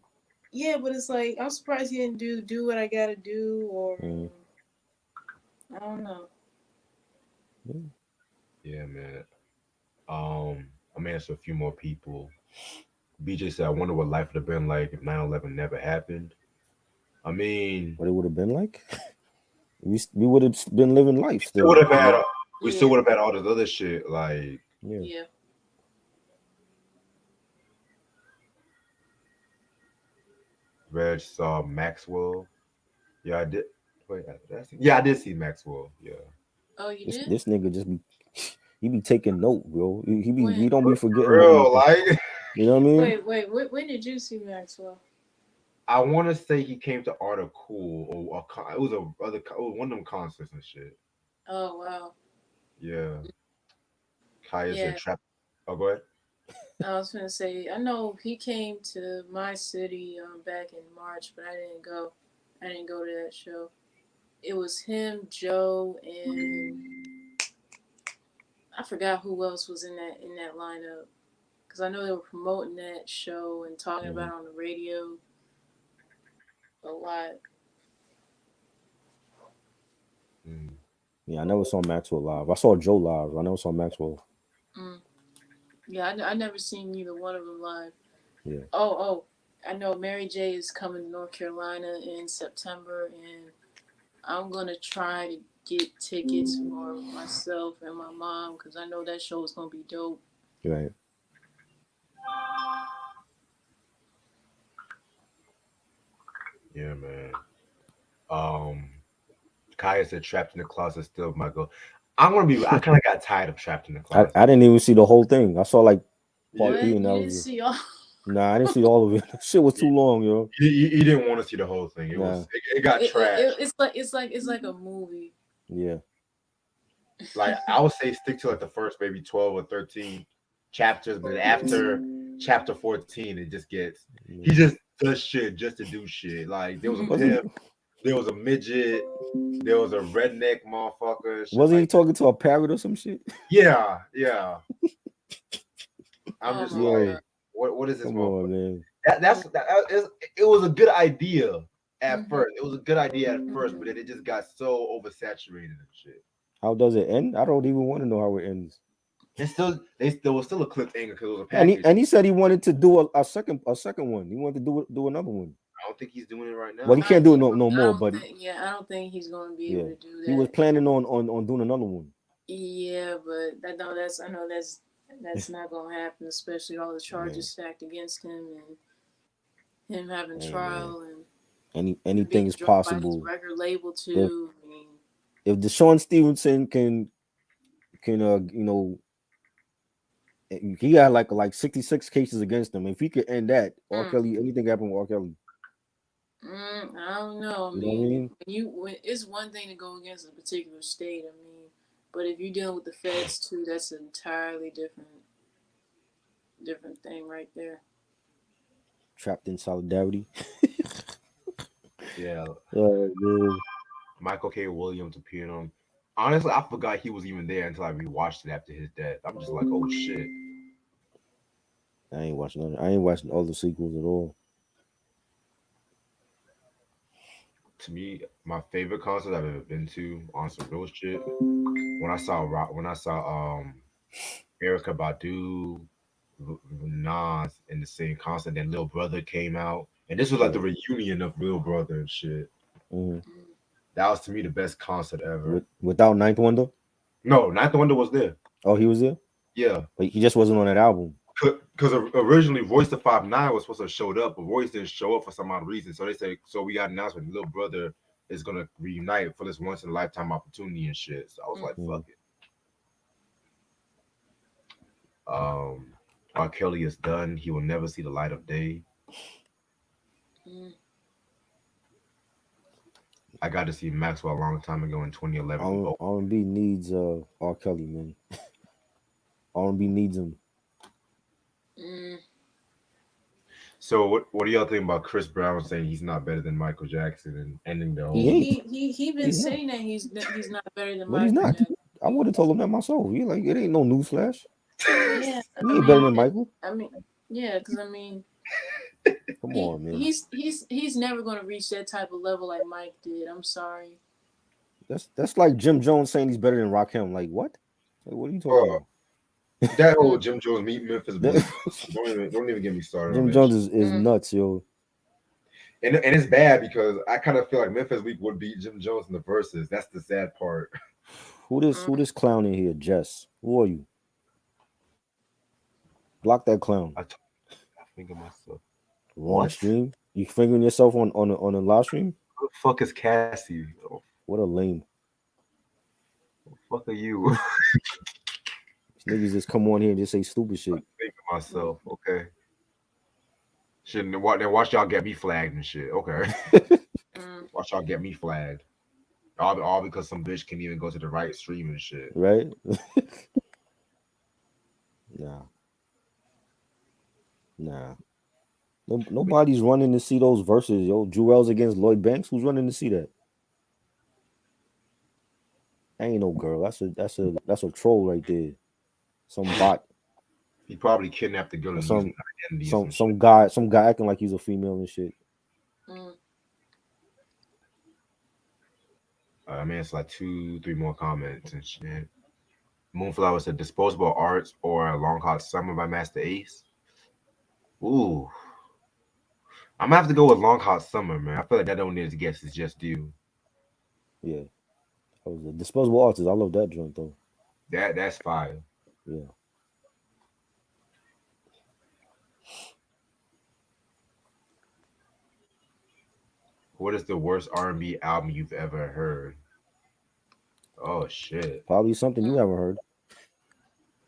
Yeah, but it's like I'm surprised he didn't do what I gotta do, or Mm, I don't know. yeah. Yeah, man. I'm gonna answer a few more people. BJ said, I wonder what life would have been like if 9/11 never happened. I mean, What it would have been like? We would have been living life still would still. have had we still Yeah, would have had all this other shit like Yeah. yeah. Reg saw Maxwell. Yeah, I did. Wait, yeah, I did see Maxwell. Yeah. Oh, you This did? this nigga just be he be taking note, bro. He When? don't be forgetting For what real, like you know what I mean? Wait. When did you see Maxwell? I want to say he came to Art of Cool or it was it was one of them concerts and shit. Oh wow. Yeah, Kaya said Yeah, trap. Oh, go ahead. I was gonna say I know he came to my city back in March, but I didn't go. I didn't go to that show. It was him, Joe, and I forgot who else was in that lineup. Because I know they were promoting that show and talking about hmm it on the radio a lot. Yeah, I never saw Maxwell live. I saw Joe live. I never saw Maxwell. Mm. Yeah, I never seen neither one of them live. Yeah. Oh, I know Mary J is coming to North Carolina in September, and I'm gonna try to get tickets for myself and my mom because I know that show is gonna be dope. Right. Yeah, man. Um, Kaya said trapped in the closet still, Michael. I kind of got tired of trapped in the closet. I didn't even see the whole thing. I saw like part Yeah, What? 3 You and that didn't was it. see all? Nah, I didn't see all of it. Shit was too long, yo. you didn't want to see the whole thing. Nah. It got trashed. It's like a movie. Yeah. Like I would say stick to like the first maybe 12 or 13 chapters, but after chapter 14, it just gets he Yeah. just does shit just to do shit. Like there was a Wasn't pimp, there was a midget, there was a redneck motherfucker, and shit wasn't he like that. talking to a parrot or some shit? Yeah, yeah. I'm Oh just my Yo, god. like, what is this come motherfucker? on, man. It was a good idea at Mhm. first. It was a good idea at first, but Mhm. then it just got so oversaturated and shit. How does it end? I don't even want to know how it ends. And still, there was still a cliffhanger because it was a And package. he said he wanted to do a second one. He wanted to do another one. I don't think he's doing it right Well, he now. can't do it Yeah, no I more, don't but think. Yeah, I don't think he's gonna be able yeah, to do he was that. planning on doing another one. Yeah, but I know that's not gonna happen, especially all the Man, charges stacked against him and him having hey man, trial and him anything being is dropped by his possible record label if too. I mean, Deshaun Stevenson can he got like 66 cases against him. If he could end that, R. mm, Kelly, anything happen with R. Kelly. I don't know. I You know what I mean, mean? when it's one thing to go against a particular state. I mean, but if you're dealing with the feds too, that's an entirely different thing right there. Trapped in solidarity. Yeah, Oh man. Michael K. Williams appeared on. Honestly, I forgot he was even there until I rewatched it after his death. I'm just like, oh shit. I ain't watching all the sequels at all. To me, my favorite concert I've ever been to on some real shit. When I saw Erica Badu, Nas in the same concert, then Lil Brother came out, and this was like the Right. reunion of Lil Brother and shit. Hmm. Mm. That was to me the best concert ever. Without Ninth Wonder. No, Ninth Wonder was there. Oh, he was there, Yeah, but he just wasn't on that album. because originally Royce the 5'9" was supposed to have showed up, but Royce didn't show up for some odd reason. So they said, so we got an announcement, Lil Brother is gonna reunite for this once in a lifetime opportunity and shit. So I was like, Mm. fuck it. R. Kelly is done. He will never see the light of day. Mm. I got to see Maxwell a long time ago in 2011. R&B needs R. Kelly, man. R&B needs him. Mm. So what do y'all think about Chris Brown saying he's not better than Michael Jackson and ending the He whole? ain't. He been He's not. saying that he's not better than But he's Michael not. Jackson. I would have told him that myself. He like it ain't no newsflash. Yeah, He ain't better than Michael. I mean, yeah, because I mean, Come on, man. he's never gonna reach that type of level like Mike did. I'm sorry. That's like Jim Jones saying he's better than Rakim. Like what? Like, what are you talking Bro, about? that whole Mm, Jim Jones meet Memphis business. Don't even get me started on Jim that Jones shit. is mm, nuts, yo. And it's bad because I kind of feel like Memphis Week would beat Jim Jones in the verses. That's the sad part. Who mm. this clown in here? Jess. Who are you? Block that clown. I think of myself. Wrong What? stream. You fingering yourself on a live stream? Who the fuck is Cassie? Oh, What a lame. the fuck are you? These niggas just come on here and just say stupid I shit. think of myself. Okay. Shouldn't watch y'all get me flagged and shit. Okay. Mm. Watch y'all get me flagged. All because some bitch can even go to the right stream and shit. Right? Nah. Nah. Nobody's running to see those verses, yo. Jewels against Lloyd Banks. Who's running to see that? That ain't no girl. That's a troll right there. Some bot He probably kidnapped the girl or and using her identity or some shit. some guy acting like he's a female and shit. Mm. Man it's like 2, 3 more comments and shit. Moonflower said Disposable Arts or Long Hot Summer by Master Ace. Ooh. I'm gonna have to go with Long Hot Summer, man. I feel like that don't need to guess is just due. Yeah, that was a Disposable Artists. I love that joint though. That's fire. Yeah. What is the worst R&B album you've ever heard? Oh shit. Probably something you haven't heard.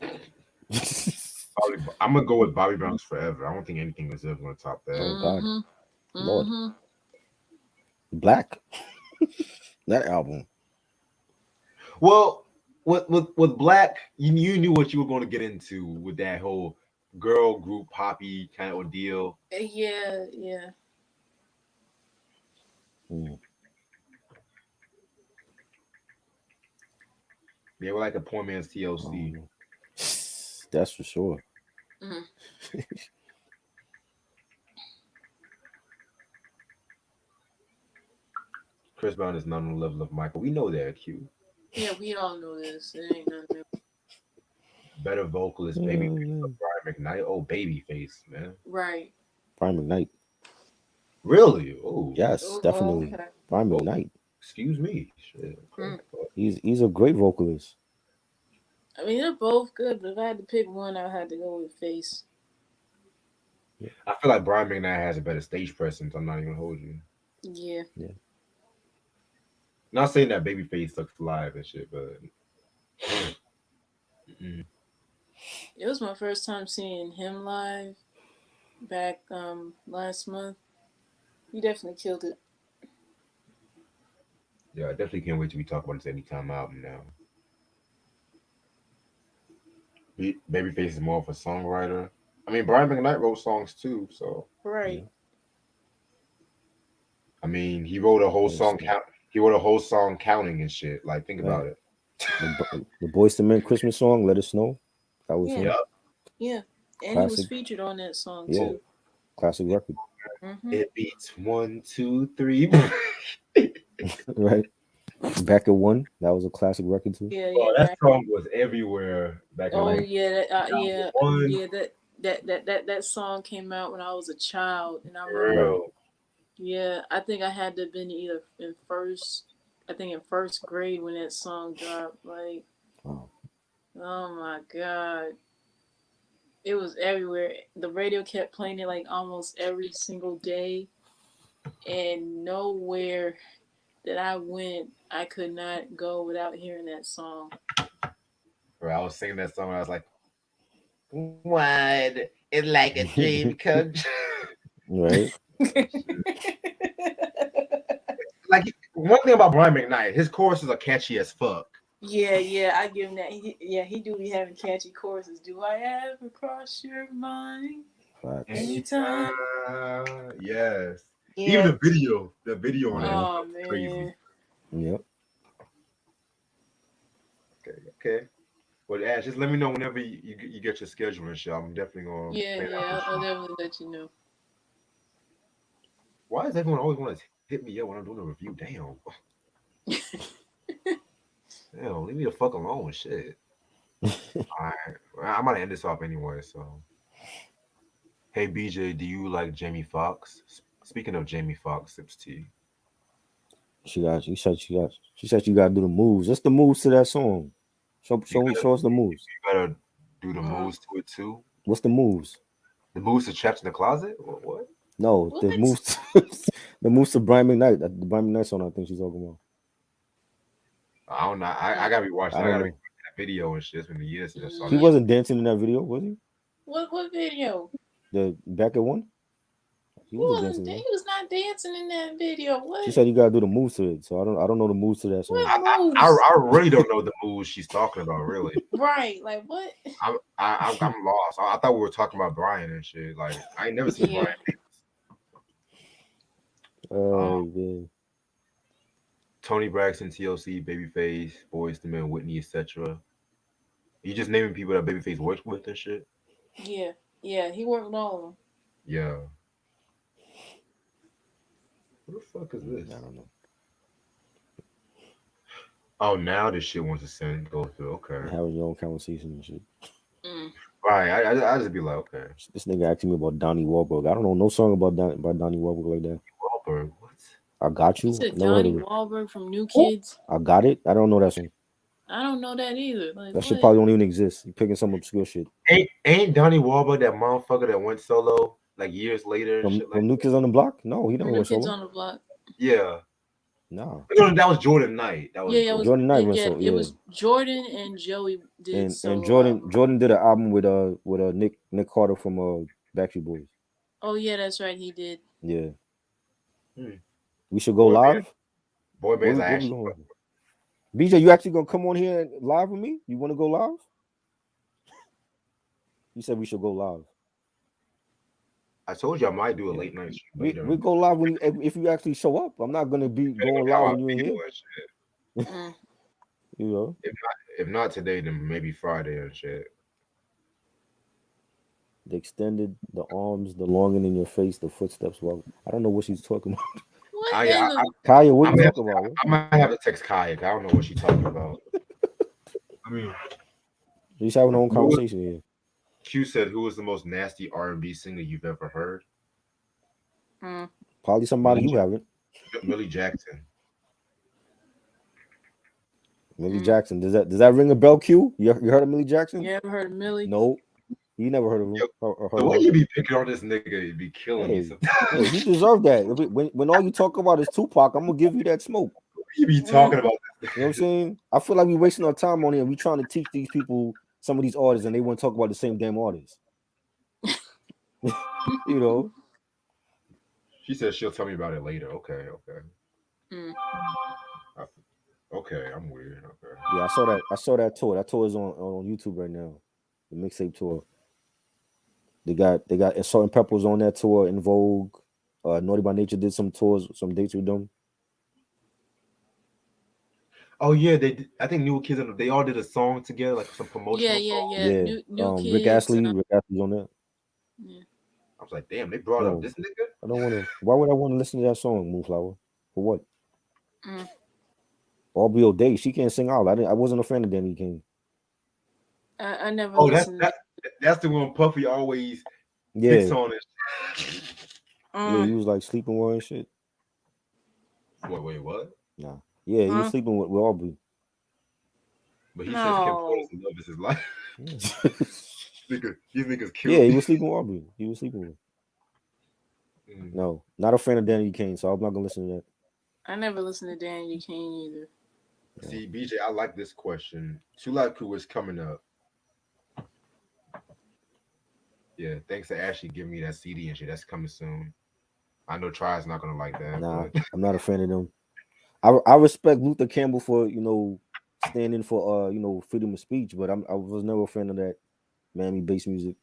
Probably, I'm gonna go with Bobby Brown's Forever. I don't think anything is ever gonna top that. Oh God, Mm-hmm. Lord, Mm-hmm. Black. That album. Well, with Black, you knew what you were going to get into with that whole girl group poppy kind of ordeal. Yeah, yeah. Mm. They were like a poor man's I TLC. don't know. That's for sure. Mm. Chris Brown is not on the level of Michael. We know that, Q. Yeah, we all know this. It ain't nothing new. Better vocalist, Yeah, Babyface yeah. or Brian McKnight. Oh, Babyface, man. Right. Brian McKnight. Really? Oh, Yes, definitely. Okay. Brian oh, McKnight. excuse me. Shit. Okay. Mm. He's a great vocalist. I mean, they're both good, but if I had to pick one, I had to go with Face. I feel like Brian McKnight has a better stage presence. I'm not even gonna hold you. Yeah. Not saying that Babyface sucks live and shit, but mm, It was my first time seeing him live back last month. He definitely killed it. yeah, I definitely can't wait till we talk about this Anytime album now. Babyface is more of a songwriter. I mean, Brian McKnight wrote songs too, so Right. Yeah. I mean, he wrote a whole Yes, song count. He wrote a whole song counting and shit. Like, think right. about it. The Boyz II Men Christmas song, "Let It Snow." That was Yeah. him. Yep. Yeah. And he was Classic. featured on that song Yeah, too. classic record. Mm-hmm. It beats 1, 2, 3. Right. Back at One. That was a classic record too. Yeah, Oh, yeah. that Back. song was everywhere back in the Oh 90s. yeah, yeah, One, yeah. That song came out when I was a child, and I remember. Right. girl. Yeah, I think I had to have been either in first grade when that song dropped. Like, Wow. oh my god, it was everywhere. The radio kept playing it like almost every single day, and nowhere that I went, I could not go without hearing that song. Bro, I was singing that song and I was like, "What? It's like a dream come true." Right. Like, one thing about Brian McKnight, his choruses are catchy as fuck. Yeah, I give him that. He do be having catchy choruses. Do I ever cross your mind? Facts. Anytime. Yes. Even Yeah. the video on that Uh-huh. Oh is crazy. man. Yep. Okay. Well, Ash, just let me know whenever you get your schedule and shit. I'm definitely gonna Yeah, play that yeah. for I'll sure. definitely let you know. Why does everyone always want to hit me up when I'm doing a review? Damn. Damn, leave me the fuck alone. Shit. Alright. Well, I'm gonna end this off anyway, so. Hey BJ, do you like Jamie Foxx? Speaking of Jamie Foxx, sips tea. She said you gotta do the moves. What's the moves to that song? You gotta, Show us the moves. you gotta do the Uh, moves to it too. What's the moves? The moves to Trapped in the Closet? What? No, what? the moves the moves to Brian McKnight. The Brian McKnight song I think she's talking about. I don't know. I gotta be watching. I I don't gotta be know. watching that video and shit. It's been years since I saw He that. wasn't dancing in that video, was he? What video? The Back at One? He wasn't dancing in He that. was not dancing in that video. She What? said you gotta do the moves to it. So I don't know the moves to that song. What moves? I really don't know the moves she's talking about. Really, Right, like what? I'm lost. I thought we were talking about Brian and shit. Like I ain't never seen Yeah. Brian. Man. Tony Braxton, TLC, Babyface, Boyz II Men, Whitney, etc. You just naming people that Babyface worked with and shit. Yeah. He worked with all of them. Yeah. What the fuck is this? I don't know. Oh, now this shit wants to send go through. Okay. and having your own conversation and shit. Mm. Right. I just be like, okay. This nigga asking me about Donnie Wahlberg. I don't know no song about Donnie Wahlberg like that. Wahlberg. What? I got You you. said Never heard Donnie of it. Wahlberg from New Kids. I got it. I don't know that song. I don't know that either. Like That shit what? probably don't even exist. You picking some obscure shit Ain't Donnie Wahlberg that motherfucker that went solo like years later and shit like from New Kids on the Block. No, he never From New went Kids solo. on the Block. yeah. Nah, No, that was Jordan Knight. That was Yeah, it was. Jordan. Jordan Knight went Yeah, solo. it Yeah, was Jordan and Joey did and solo album. Jordan did an album with Nick Carter from Backstreet Boys. Oh yeah, that's right. He did. Yeah, Hmm. we should go Boy band. live. Boy bands. I Where we actually. going? BJ, you actually gonna come on here and live with me? You want to go live? You said we should go live. I told you I might do a Yeah. late night stream We later. we go live when if you actually show up. I'm not gonna be Depending going on how live I when you in feel here. and shit. Mm. You know, If not today, then maybe Friday and shit. the extended, the arms, the longing in your face, the footsteps. Well, I don't know what she's talking about. What I in I, the? Kaya, what I, you might have, talking about? I might have to text Kaya. 'Cause I don't know what she's talking about. I mean, She's having her own who was- conversation here. Q said, "Who was the most nasty R&B singer you've ever heard?" Mm. Probably somebody Millie, you haven't. Millie Jackson. Millie Mm. Jackson. Does that ring a bell? Q? You heard of Millie Jackson? You ever heard of Millie? No, you never heard of him Yo, or heard the of way her. you be picking on this nigga, it be killing me Hey, sometimes. hey, he deserved that. When all you talk about is Tupac, I'm gonna give you that smoke. You be Mm. talking about You know what I'm saying? I feel like we wasting our time on here. We trying to teach these people some of these artists, and they want to talk about the same damn artists. You know? She said she'll tell me about it later. Okay, okay. Mm. I, okay, I'm weird. Okay. Yeah, I saw that. I saw that tour. That tour is on YouTube right now. The mixtape tour. They got Salt and Pepper was on that tour. In Vogue, Naughty by Nature did some tours, some dates with them. Oh yeah, I think New Kids they all did a song together, like some Yeah, promotional yeah, song. yeah. Yeah, New Rick Kids. Astley. Rick Astley's on that. Yeah. I was like, damn, they brought up Yo, this nigga. I don't want to. Why would I want to listen to that song, Moonflower? For what? Mm. Aubrey O'Day. She can't sing out. I wasn't a fan of Danny King. I never Oh, listened. that's the one Puffy always picks Yeah, on it. yeah. He Mm. was like sleeping with her and shit. Wait, what? Nah. Yeah, he was Huh? sleeping with Aubrey. But he says Kim No. Porter's love is his life. These niggas Yeah, killed he me. was sleeping with Aubrey. He was sleeping with. Mm. No, not a fan of Danny Kane, so I'm not gonna listen to that. I never listened to Danny Kane either. See, BJ, I like this question. Two Live Crew is coming up. Yeah, thanks to Ashley giving me that CD and shit. That's coming soon. I know Try's not gonna like that, Nah, but I'm not a fan of them. I respect Luther Campbell for standing for freedom of speech, but I was never a fan of that Miami bass music.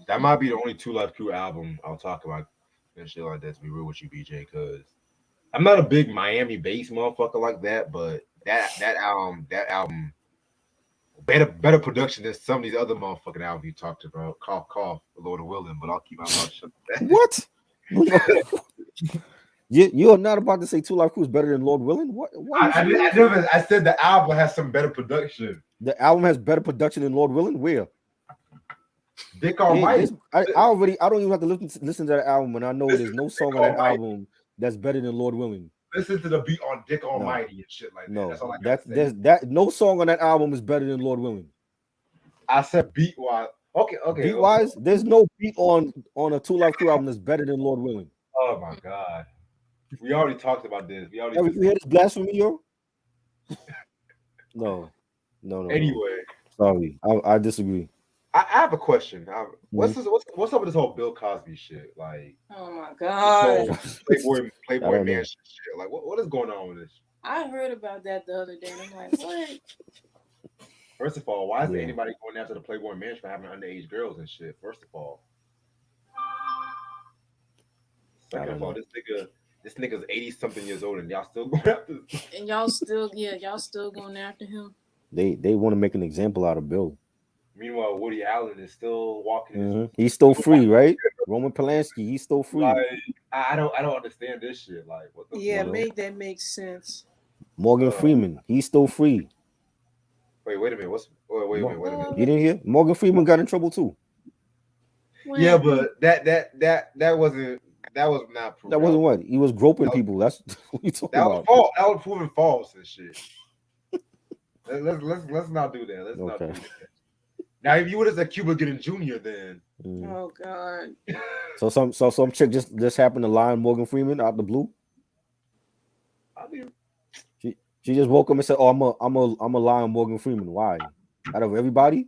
that might be the only Two Live Crew album I'll talk about and shit like that. To be real with you, BJ, because I'm not a big Miami bass motherfucker like that, but that album better production than some of these other motherfucking albums you talked about. Cough cough, Lord of Willing, but I'll keep my mouth shut. What? You're not about to say Two Live Crew is better than Lord Willing? What? Why are you saying that? I said the album has some better production. The album has better production than Lord Willing? Where? Dick Yeah, Almighty. I don't even have to listen to that album, and I know there's no song on that album that's better than Lord Willing. Listen to the beat on Dick No, Almighty and shit like that. no, That's all I gotta say. there's that no song on that album is better than Lord Willing. I said beat wise. Okay. Beat wise, there's no beat on a Two Live Crew album that's better than Lord Willing. Oh my god. We already talked about this. We already Eric, you hear this blasphemy, yo? No. Anyway, Sorry, I disagree. I have a question. What's Mhm. this, what's up with this whole Bill Cosby shit? Like Oh my this god. whole I Playboy don't know. Mansion shit. Like what is going on with this? I heard about that the other day and I'm like, what? First of all, why is Yeah. anybody going after the Playboy Mansion for having underage girls and shit? First of all. I Second don't of all, know. this nigga's 80 something years old and y'all still going after this. And y'all still going after him? They want to make an example out of Bill. Meanwhile, Woody Allen is still walking his He's still free, right? Roman Polanski, he's still free. like I don't understand this shit. Like what the Yeah, fuck? make that make sense. Morgan Freeman, he's still free. Wait a minute. Wait a minute. Wait a minute. You didn't hear? Morgan Freeman got in trouble too. Yeah, but that wasn't not proof. That wasn't what he was groping people. That's what you talking That was about. false. That was proven false and shit. Let's not do that. Let's not do that. Now, if you would have said Cuba getting Junior, then Oh God. So some chick just happened to lie on Morgan Freeman out the blue. I mean, She just woke up and said, "Oh, I'm a lie on Morgan Freeman." Why? Out of everybody?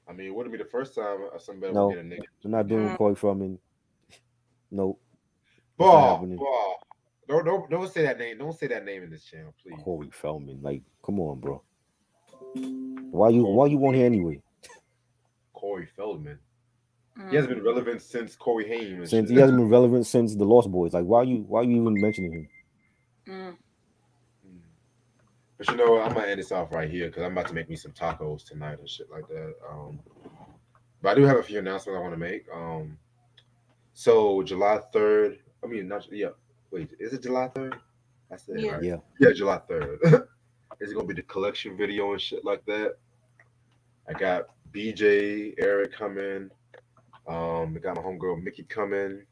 I mean, it wouldn't be the first time somebody No, would get a nigga. I'm not doing Corey Feldman. Nope. Ball. Don't say that name. Don't say that name in this channel, please. Corey Feldman, like, come on, bro. Why you want here anyway? Corey Feldman. He hasn't been relevant since Corey Haim. Since he hasn't been relevant since the Lost Boys. Like, why you even mentioning him? But you know what? I'm gonna end this off right here because I'm about to make me some tacos tonight and shit like that. But I do have a few announcements I want to make. So July 3rd. I mean, not yeah. Wait, is it July 3rd? I said it right. Yeah, July 3rd. It's gonna be the collection video and shit like that. I got BJ, Eric coming. I got my homegirl Mickey coming.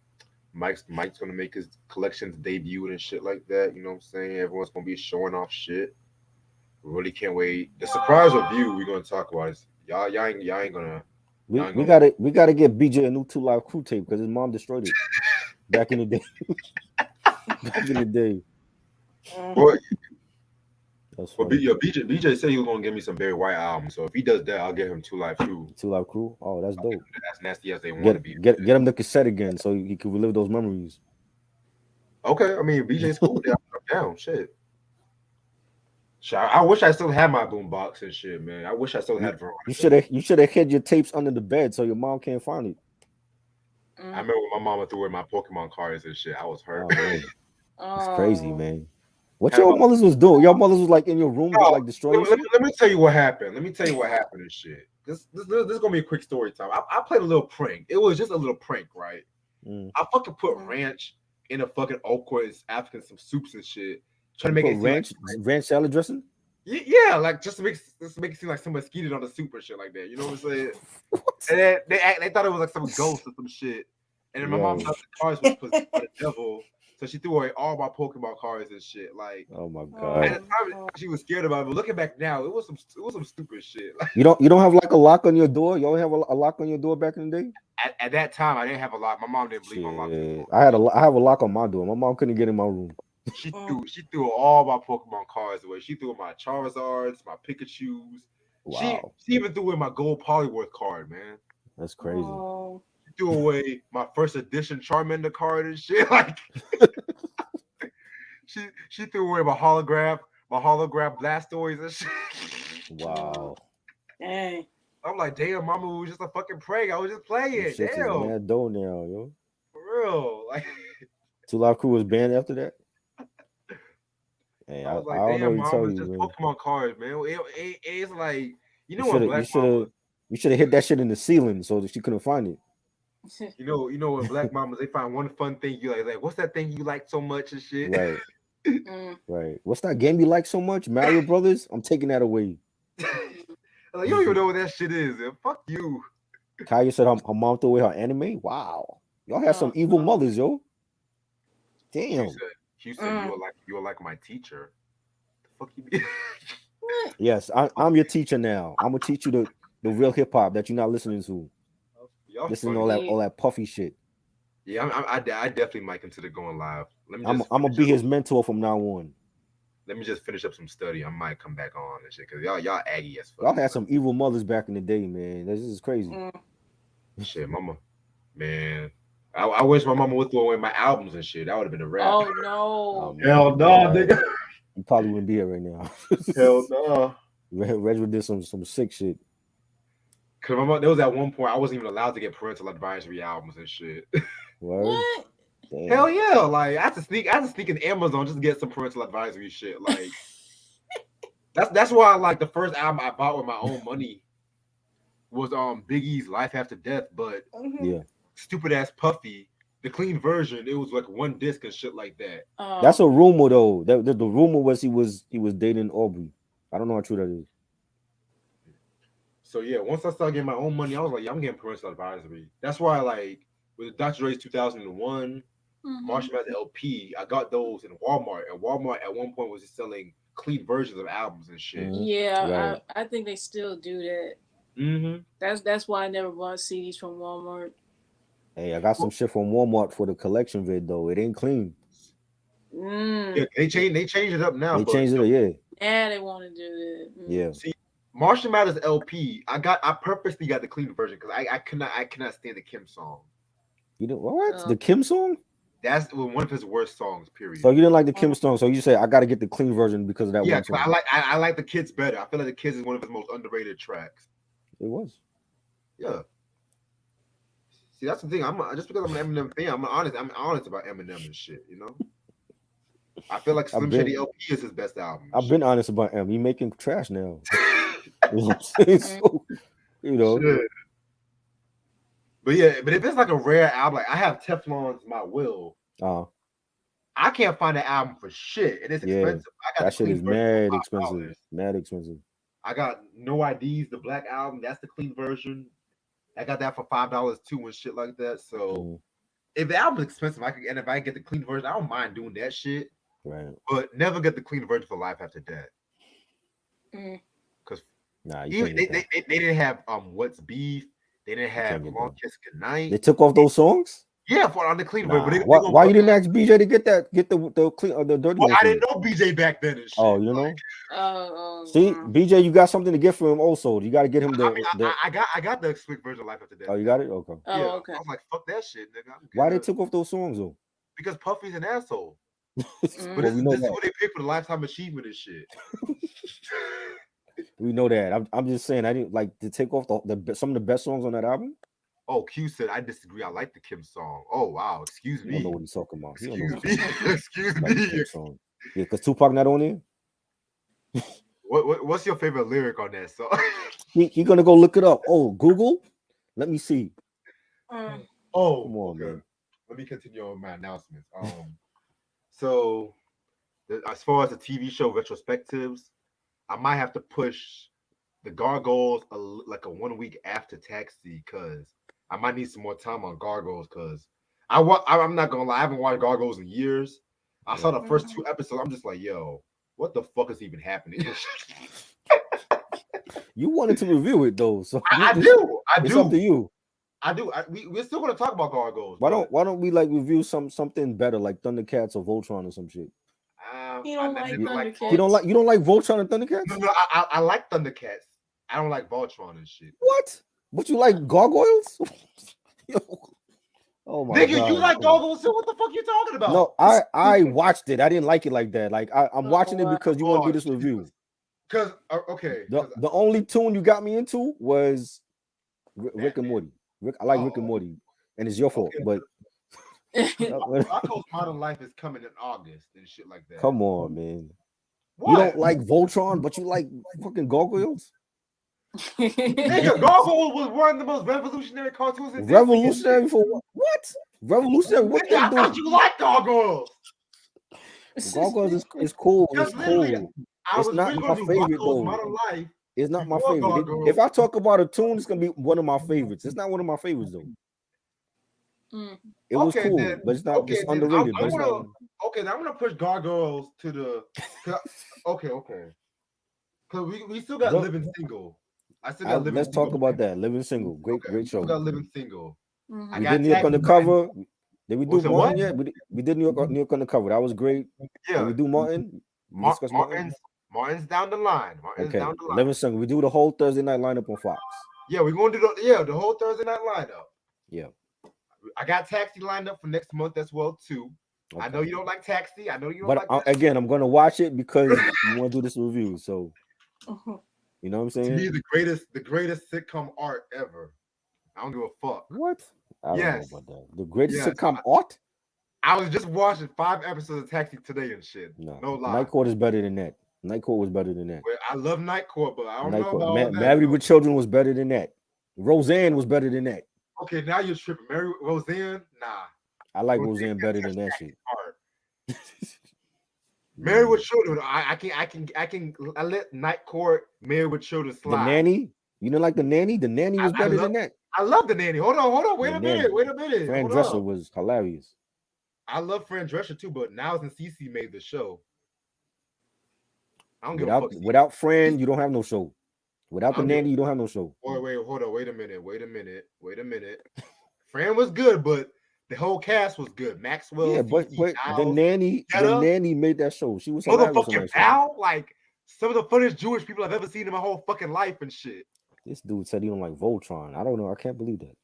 Mike's gonna make his collections debut and shit like that. You know what I'm saying? Everyone's gonna be showing off shit. Really can't wait. The surprise review we're gonna talk about is y'all ain't gonna. We gotta get BJ a new 2 Live Crew tape because his mom destroyed it back in the day. Back in the day. Well, BJ BJ said he was gonna give me some Barry White albums. So if he does that, I'll get him 2 Live Crew. 2 Live Crew. Oh, that's dope. That's nasty as they want to be. Get him the cassette again so he can relive those memories. Okay, I mean BJ's cool. I'm down. Shit. I wish I still had my boombox and shit, man. I wish I still had Veronica. You should have hid your tapes under the bed so your mom can't find it. I remember when my mama threw away my Pokemon cards and shit. I was hurt. It's crazy, man. What your mothers was doing? Your mothers was like in your room, like destroying. Let me tell you what happened. Let me tell you what happened and shit. This is gonna be a quick story time. I played a little prank. It was just a little prank, right? I fucking put ranch in a fucking okra African some soups and shit. Trying to make it ranch salad dressing. Yeah, like just to make it seem like someone skeeted on the soup or shit like that. You know what I'm saying? And then they thought it was like some ghost or some shit. And then my mom thought the cards was for the devil, so she threw away all my Pokemon cards and shit. Like, oh my god! At the time, she was scared about it. But looking back now, it was some stupid shit. Like, you don't have like a lock on your door? You don't have a lock on your door back in the day? At that time, I didn't have a lock. My mom didn't believe on lock. I have a lock on my door. My mom couldn't get in my room. She threw all my Pokemon cards away. She threw my Charizards, my Pikachus. Wow. She even threw away my Gold Polyworth card, man. That's crazy. She threw away my first edition Charmander card and shit. Like she threw away my hologram Blastoise and shit. Wow. Dang. I'm like, damn, mama, it was just a fucking prank. I was just playing. Damn. Mad dough now, yo. For real. Like 2 Live Crew was banned after that. Hey, I was like, damn, mom, it's just Pokemon cards, man. It's like, you should have hit that shit in the ceiling so that she couldn't find it. You know, when black mamas, they find one fun thing you like, what's that thing you like so much and shit? Right. Right. What's that game you like so much? Mario Brothers? I'm taking that away. Like, you don't even know what that shit is. Man. Fuck you. Kaya said her mom threw away her anime. Wow. Y'all have some evil mothers, yo. Damn. She said you were like my teacher. The fuck you mean? Yes, I'm your teacher now. I'm gonna teach you the real hip hop that you're not listening to. Listening to all that puffy shit. Yeah, I definitely might consider going live. I'm gonna be his mentor from now on. Let me just finish up some study. I might come back on and shit because y'all aggy as fuck. Y'all had some evil mothers back in the day, man. This is crazy. Shit, mama, man. I wish my mama would throw away my albums and shit. That would have been a wrap. Oh no! Hell no, nigga. You probably wouldn't be here right now. Hell no. Reg did some sick shit. Cause my mom, there was at one point I wasn't even allowed to get parental advisory albums and shit. What? Damn. Hell yeah! Like I had to sneak in Amazon just to get some parental advisory shit. Like that's why like the first album I bought with my own money was Biggie's Life After Death, but yeah. Stupid ass Puffy the clean version, it was like one disc and shit like that. That's a rumor though. The rumor was he was dating Aubrey. I don't know how true that is. So yeah, once I started getting my own money, I was like, yeah, I'm getting parental advisory. That's why like with Dr. Dre's 2001, Marshall Mathers LP, I got those in Walmart. And Walmart at one point was just selling clean versions of albums and shit. Yeah, right. I think they still do that. Mm-hmm. That's why I never bought CDs from Walmart. Hey, I got some shit from Walmart for the collection vid though. It ain't clean. Yeah, they changed it up now. They changed it, yeah. Yeah, they want to do that. Yeah. See, Marshall Mathers LP, I purposely got the clean version because I cannot stand the Kim song. You know what? The Kim song? That's one of his worst songs. Period. So you didn't like the Kim song, so you say I got to get the clean version because of that one song. Yeah, I like the Kids better. I feel like the Kids is one of his most underrated tracks. It was. Yeah. See, that's the thing. Just because I'm an Eminem fan, I'm honest about Eminem and shit. You know. I feel like Slim Shady LP is his best album. I've been honest about him. He making trash now. You know what I'm saying? So, you know. Shit. But yeah, but if it's like a rare album, like I have Teflon's My Will. I can't find an album for shit. It is expensive. I got that shit is mad expensive. Mad expensive. I got No IDs, the Black Album. That's the clean version. I got that for $5 too and shit like that. So if the album's expensive, if I get the clean version, I don't mind doing that shit. Right. But never get the clean version for Life After Death. Because they didn't have What's Beef. They didn't have Long Kiss Goodnight. They took off those songs? Yeah, on the clean version. Why you didn't ask BJ to get the clean the dirty one? I didn't know BJ back then and shit. Oh, you know? See, BJ, you got something to get for him also. You got to get him I got the slick version of Life After Death. Oh, you got it? Okay. Yeah, okay. I was like, fuck that shit, nigga. Why they took off those songs though? Because Puffy's an asshole. But well, this is what they pay for the lifetime achievement and shit. We know that. I'm just saying I didn't like to take off some of the best songs on that album. Oh, Q said I disagree. I like the Kim song. Oh wow, excuse me. I don't know what he's talking about. Excuse me. Yeah, because Tupac not on there. What's your favorite lyric on that song? he gonna go look it up. Oh, Google. Let me see. Come on, man. Let me continue on my announcements. So as far as the TV show retrospectives, I might have to push the Gargoyles like a 1 week after Taxi because I might need some more time on Gargoyles because I'm not gonna lie, I haven't watched Gargoyles in years. I saw the first 2 episodes. I'm just like, yo, what the fuck is even happening? You wanted to review it though, so I do. It's up to you. I do. We're still gonna talk about Gargoyles. Why don't we like review something better like Thundercats or Voltron or some shit? You don't like Thundercats. You don't like Voltron and Thundercats? No, I like Thundercats. I don't like Voltron and shit. What? But you like Gargoyles? Oh my nigga, God. you like Gargoyles too? What the fuck you talking about? No, I watched it. I didn't like it like that. Like I'm watching it because you want to do this review. Because okay, the only tune you got me into was Rick and Morty. I like Rick and Morty, and it's your fault. But Rocko's Modern Life is coming in August and shit like that. Come on, man. What? You don't like Voltron, but you like fucking Gargoyles? Nigga, Gargoyles was one of the most revolutionary cartoons in Revolutionary for what? What? Revolutionary? What nigga, I thought you like Gargoyles. Gargoyles is cool. It's cool. It's not my favorite though. Modern Life. It's not my favorite. If I talk about a tune, it's gonna be one of my favorites. It's not one of my favorites though. It was cool, then, but it's not. It's underrated. Okay, now I'm gonna push Gargoyles to the. Okay. Because we still got Living Single. I still got Living Let's Single. talk about that. Living Single, great show. We got Living Single. We did New York Undercover. Did we do Martin yet? We did New York Undercover. That was great. Yeah. Did we do Martin? Martin's down the line. Down the line. Living Single. We do the whole Thursday night lineup on Fox. Yeah, we're gonna do the whole Thursday night lineup. Yeah. I got Taxi lined up for next month as well too. Okay. I know you don't like Taxi. I know you don't like. But again, I'm gonna watch it because you want to do this review. So, you know what I'm saying? To me, the greatest sitcom art ever. I don't give a fuck. What? I don't know about that. The greatest sitcom art? I was just watching 5 episodes of Taxi today and shit. No lie. Night Court is better than that. Night Court was better than that. Well, I love Night Court, but I don't know about that. Married with Children was better than that. Roseanne was better than that. Okay, now you're tripping. Roseanne, nah. I like Don't take Roseanne better than that shit. part. Married with Children. I let Night Court Married with Children The slide. Nanny. You know, like the Nanny. The Nanny was better than that. I love the Nanny. Hold on. Wait The a Nanny. minute. Wait a minute. Fran Hold Drescher up. was hilarious. I love Fran Drescher too, but now since Cece made the show, I don't give a fuck. Without Fran, you don't have no show. Without the Nanny, you don't have no show. Wait, hold on. Wait a minute. Fran was good, but the whole cast was good. Maxwell, Yeah, but the Nanny made that show. She was hilarious on that show. Al, like some of the funniest Jewish people I've ever seen in my whole fucking life and shit. This dude said he don't like Voltron. I don't know. I can't believe that.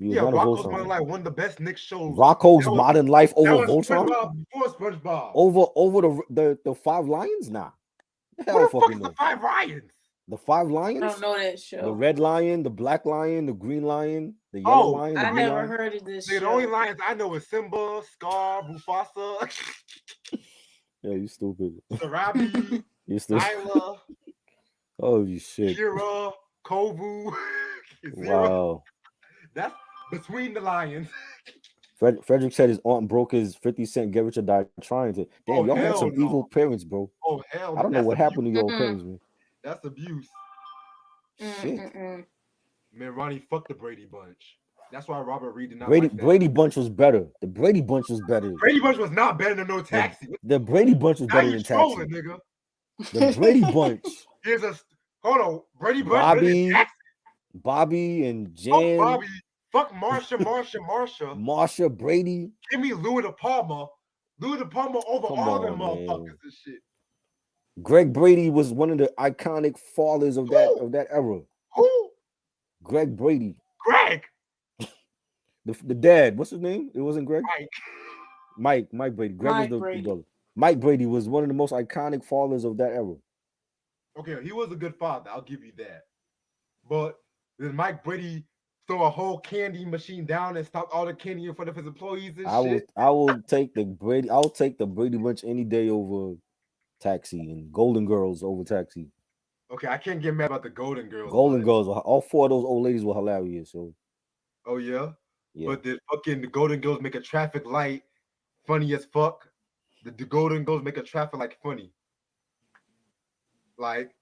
Yeah, Rocco's Modern Life, one of the best Nick shows. Rocco's Modern Life over Voltron? Before SpongeBob. Over the Five Lions? Nah. What the fuck is the Five Lions? The Five Lions? I don't know that show. The red lion, the black lion, the green lion, the yellow lion. I never heard of this show. The only lions I know is Simba, Scar, Mufasa. Yeah, you stupid. Sarabi, You stupid. Isla. Oh, you shit. Kira, Kovu. Wow. That's between the lions. Frederick said his aunt broke his 50 Cent Get Rich or Die trying to. Damn, y'all had some evil parents, bro. Oh, hell no. I don't know what happened to your parents, man. That's abuse. Shit. Man, Ronnie, fuck the Brady Bunch. That's why Robert Reed did not Brady Bunch was better. The Brady Bunch was better. Brady Bunch was not better than No Taxi. The Brady Bunch was better than Taxi. Nigga. The Brady Bunch. Hold on. Brady Bunch. Bobby and Jan. Fuck Bobby. Fuck Marsha. Marsha Brady. Give me Louis De Palma. Louis De Palma over all them motherfuckers and shit. Greg Brady was one of the iconic fathers of that era. Who? Greg Brady. Greg. The dad. What's his name? It wasn't Greg. Mike Brady. Greg was the brother. Mike Brady was one of the most iconic fathers of that era. Okay, he was a good father. I'll give you that. But did Mike Brady throw a whole candy machine down and stop all the candy in front of his employees and shit? I will take the Brady. I'll take the Brady Bunch any day over Taxi and Golden Girls over Taxi. Okay, I can't get mad about the Golden Girls. Golden Girls, all four of those old ladies were hilarious. So. Oh yeah. But did the Golden Girls make a traffic light funny as fuck? Did the Golden Girls make a traffic light funny? Like,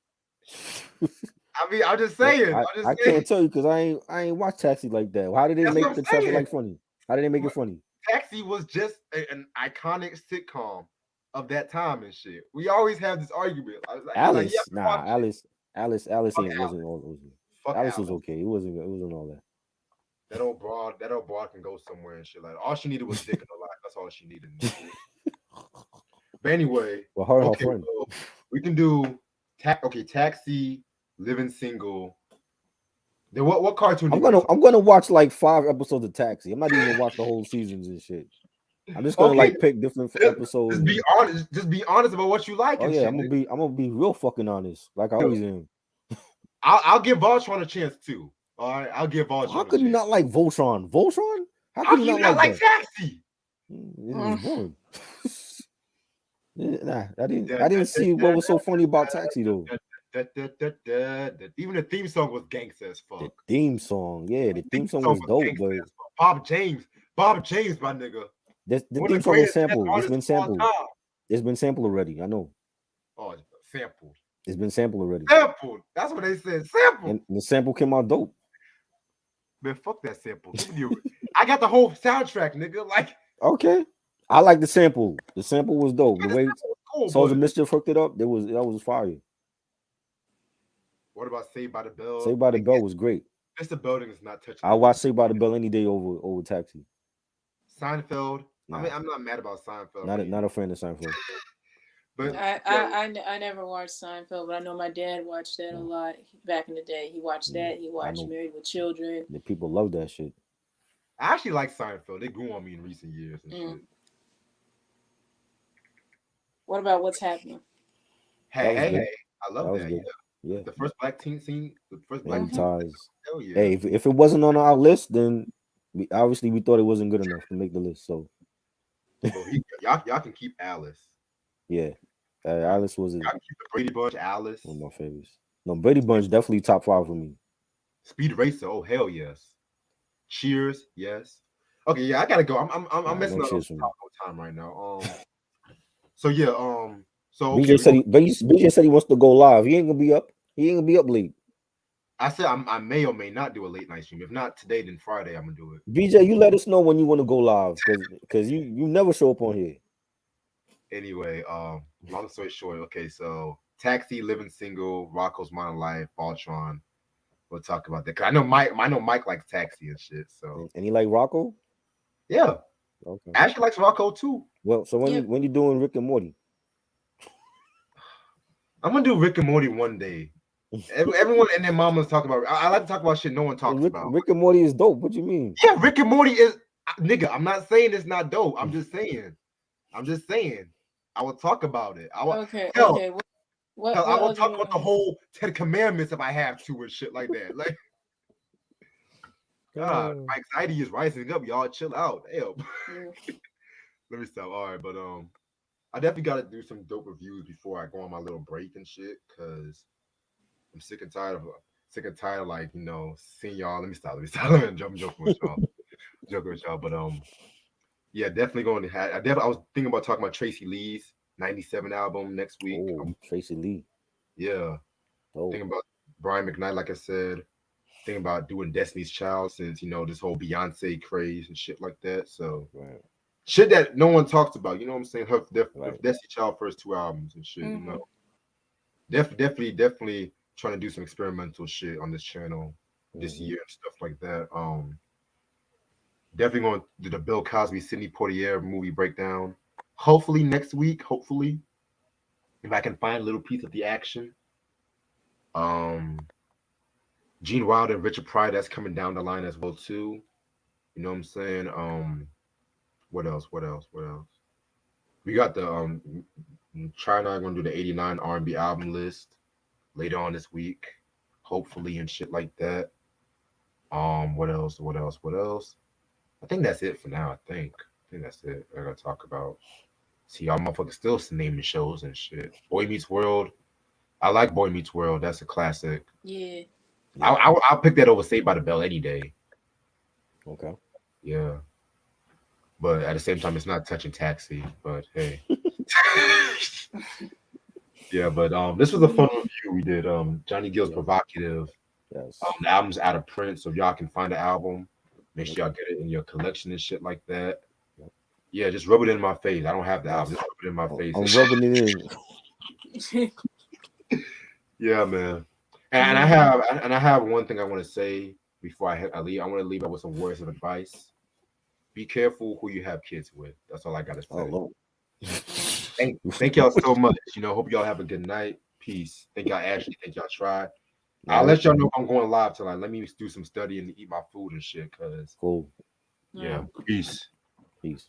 I mean, I'm just saying. I can't tell you because I ain't watched Taxi like that. How did they make the traffic light funny? How did they make it funny? Taxi was just an iconic sitcom of that time and shit. We always have this argument. Alice ain't wasn't all those. Alice was okay. It wasn't all that. That old broad can go somewhere and shit. Like all she needed was dick in her life. That's all she needed. But anyway, well, her and her friend. So we can do Taxi, Living Single. Then what cartoon? I'm gonna watch like 5 episodes of Taxi. I'm not even gonna watch the whole seasons and shit. I'm just gonna like pick different episodes. Just be honest about what you like. Oh yeah, I'm gonna be real fucking honest, like I always am. I'll give Voltron a chance too. All right, I'll give Voltron. How could you not like Voltron? Voltron? How could you not like Taxi? It was boring. Nah, I didn't see what was so funny about Taxi though. Even the theme song was gangster as fuck. The theme song was dope, but Bob James, my nigga. The theme song was sampled. It's been sampled already. I know. Oh, sampled. It's been sampled already. Sampled. That's what they said. Sampled. And the sample came out dope. Man, fuck that sample. I got the whole soundtrack, nigga. Like, okay, I like the sample. The sample was dope. The way Souls of Mischief hooked it up, that was fire. What about Saved by the Bell? Saved by the Bell was great. Mr. Building is not touching. I watch Saved by the Bell any day over Taxi. Seinfeld. Nah. I mean, I'm not mad about Seinfeld. Not a fan of Seinfeld. But I never watched Seinfeld, but I know my dad watched that a lot back in the day. He watched that. He watched Married with Children. The people love that shit. I actually like Seinfeld. They grew on me in recent years and shit. What about What's Happening? Hey, I love that. Yeah. The first black teen scene. The first black teen. Hell yeah. Hey, if it wasn't on our list, then we thought it wasn't good enough to make the list. So y'all can keep Alice. Yeah, Alice was. Y'all can keep the Brady Bunch. Alice. One of my favorites. No, Brady Bunch definitely top 5 for me. Speed Racer. Oh hell yes. Cheers. Yes. Okay, yeah, I gotta go. I'm Nah, messing no up on cheers for me. time right now. So yeah, so okay, BJ said BJ said he wants to go live. He ain't gonna be up. He ain't gonna be up late. I said I may or may not do a late night stream. If not today, then Friday I'm gonna do it. BJ, you let us know when you want to go live, because you never show up on here. Anyway, long story short, okay, so Taxi, Living Single, Rocco's Modern Life, Voltron. We'll talk about that. 'Cause I know Mike likes Taxi and shit. So And he like Rocco. yeah, Okay. Ashley likes Rocco too. Well, so Yep. when you doing Rick and Morty? I'm gonna do Rick and Morty one day. Everyone and their mamas talk about. I like to talk about shit no one talks about. Rick and Morty is dope. What you mean? Yeah, Rick and Morty is nigga. I'm not saying it's not dope. I'm just saying. I will talk about it. Okay. Hell, Okay. What I will else talk you about the want? whole Ten Commandments if I have to and shit like that. Like, God, my anxiety is rising up. Y'all chill out. Damn. Let me stop. All right, but I definitely got to do some dope reviews before I go on my little break and shit, cause I'm sick and tired of like seeing y'all. Let me stop. I'm joking with y'all. But yeah, definitely going to have. I was thinking about talking about Tracy Lee's '97 album next week. Oh, Tracy Lee. Yeah, Oh, thinking about Brian McKnight, like I said. Thinking about doing Destiny's Child since this whole Beyonce craze and shit like that. So right. shit that no one talks about. You know what I'm saying? Her Right. Destiny's Child first 2 albums and shit. Mm-hmm. Definitely trying to do some experimental shit on this channel this Mm-hmm. year and stuff like that. Definitely going to do the Bill Cosby Sidney Poitier movie breakdown. Hopefully next week. Hopefully, if I can find a little piece of the action. Gene Wilder and Richard Pryor, that's coming down the line as well too. You know what I'm saying? What else? We got the China gonna do the '89 R&B album list later on this week, hopefully, and shit like that. What else? I think that's it for now. I think that's it. I gotta talk about. See, y'all motherfuckers still naming shows and shit. Boy Meets World. I like Boy Meets World. That's a classic. Yeah. I'll pick that over Saved by the Bell any day. Okay. Yeah. But at the same time, it's not touching Taxi. But hey. Yeah, but this was a fun review we did. Johnny Gill's Provacative. Yes. The album's out of print, so if y'all can find the album, make sure y'all get it in your collection and shit like that. Yeah, just rub it in my face. I don't have the album. Just rub it in my face. I'm rubbing it in. Yeah, man. And I have one thing I want to say before I leave. I want to leave out with some words of advice. Be careful who you have kids with. That's all I gotta say. Oh, Lord. Thank y'all so much. Hope y'all have a good night. Peace. Thank y'all, Ashley. Thank y'all, Try. I'll let y'all know if I'm going live tonight. Let me do some studying and eat my food and shit. Cause cool. Yeah. Peace. Peace.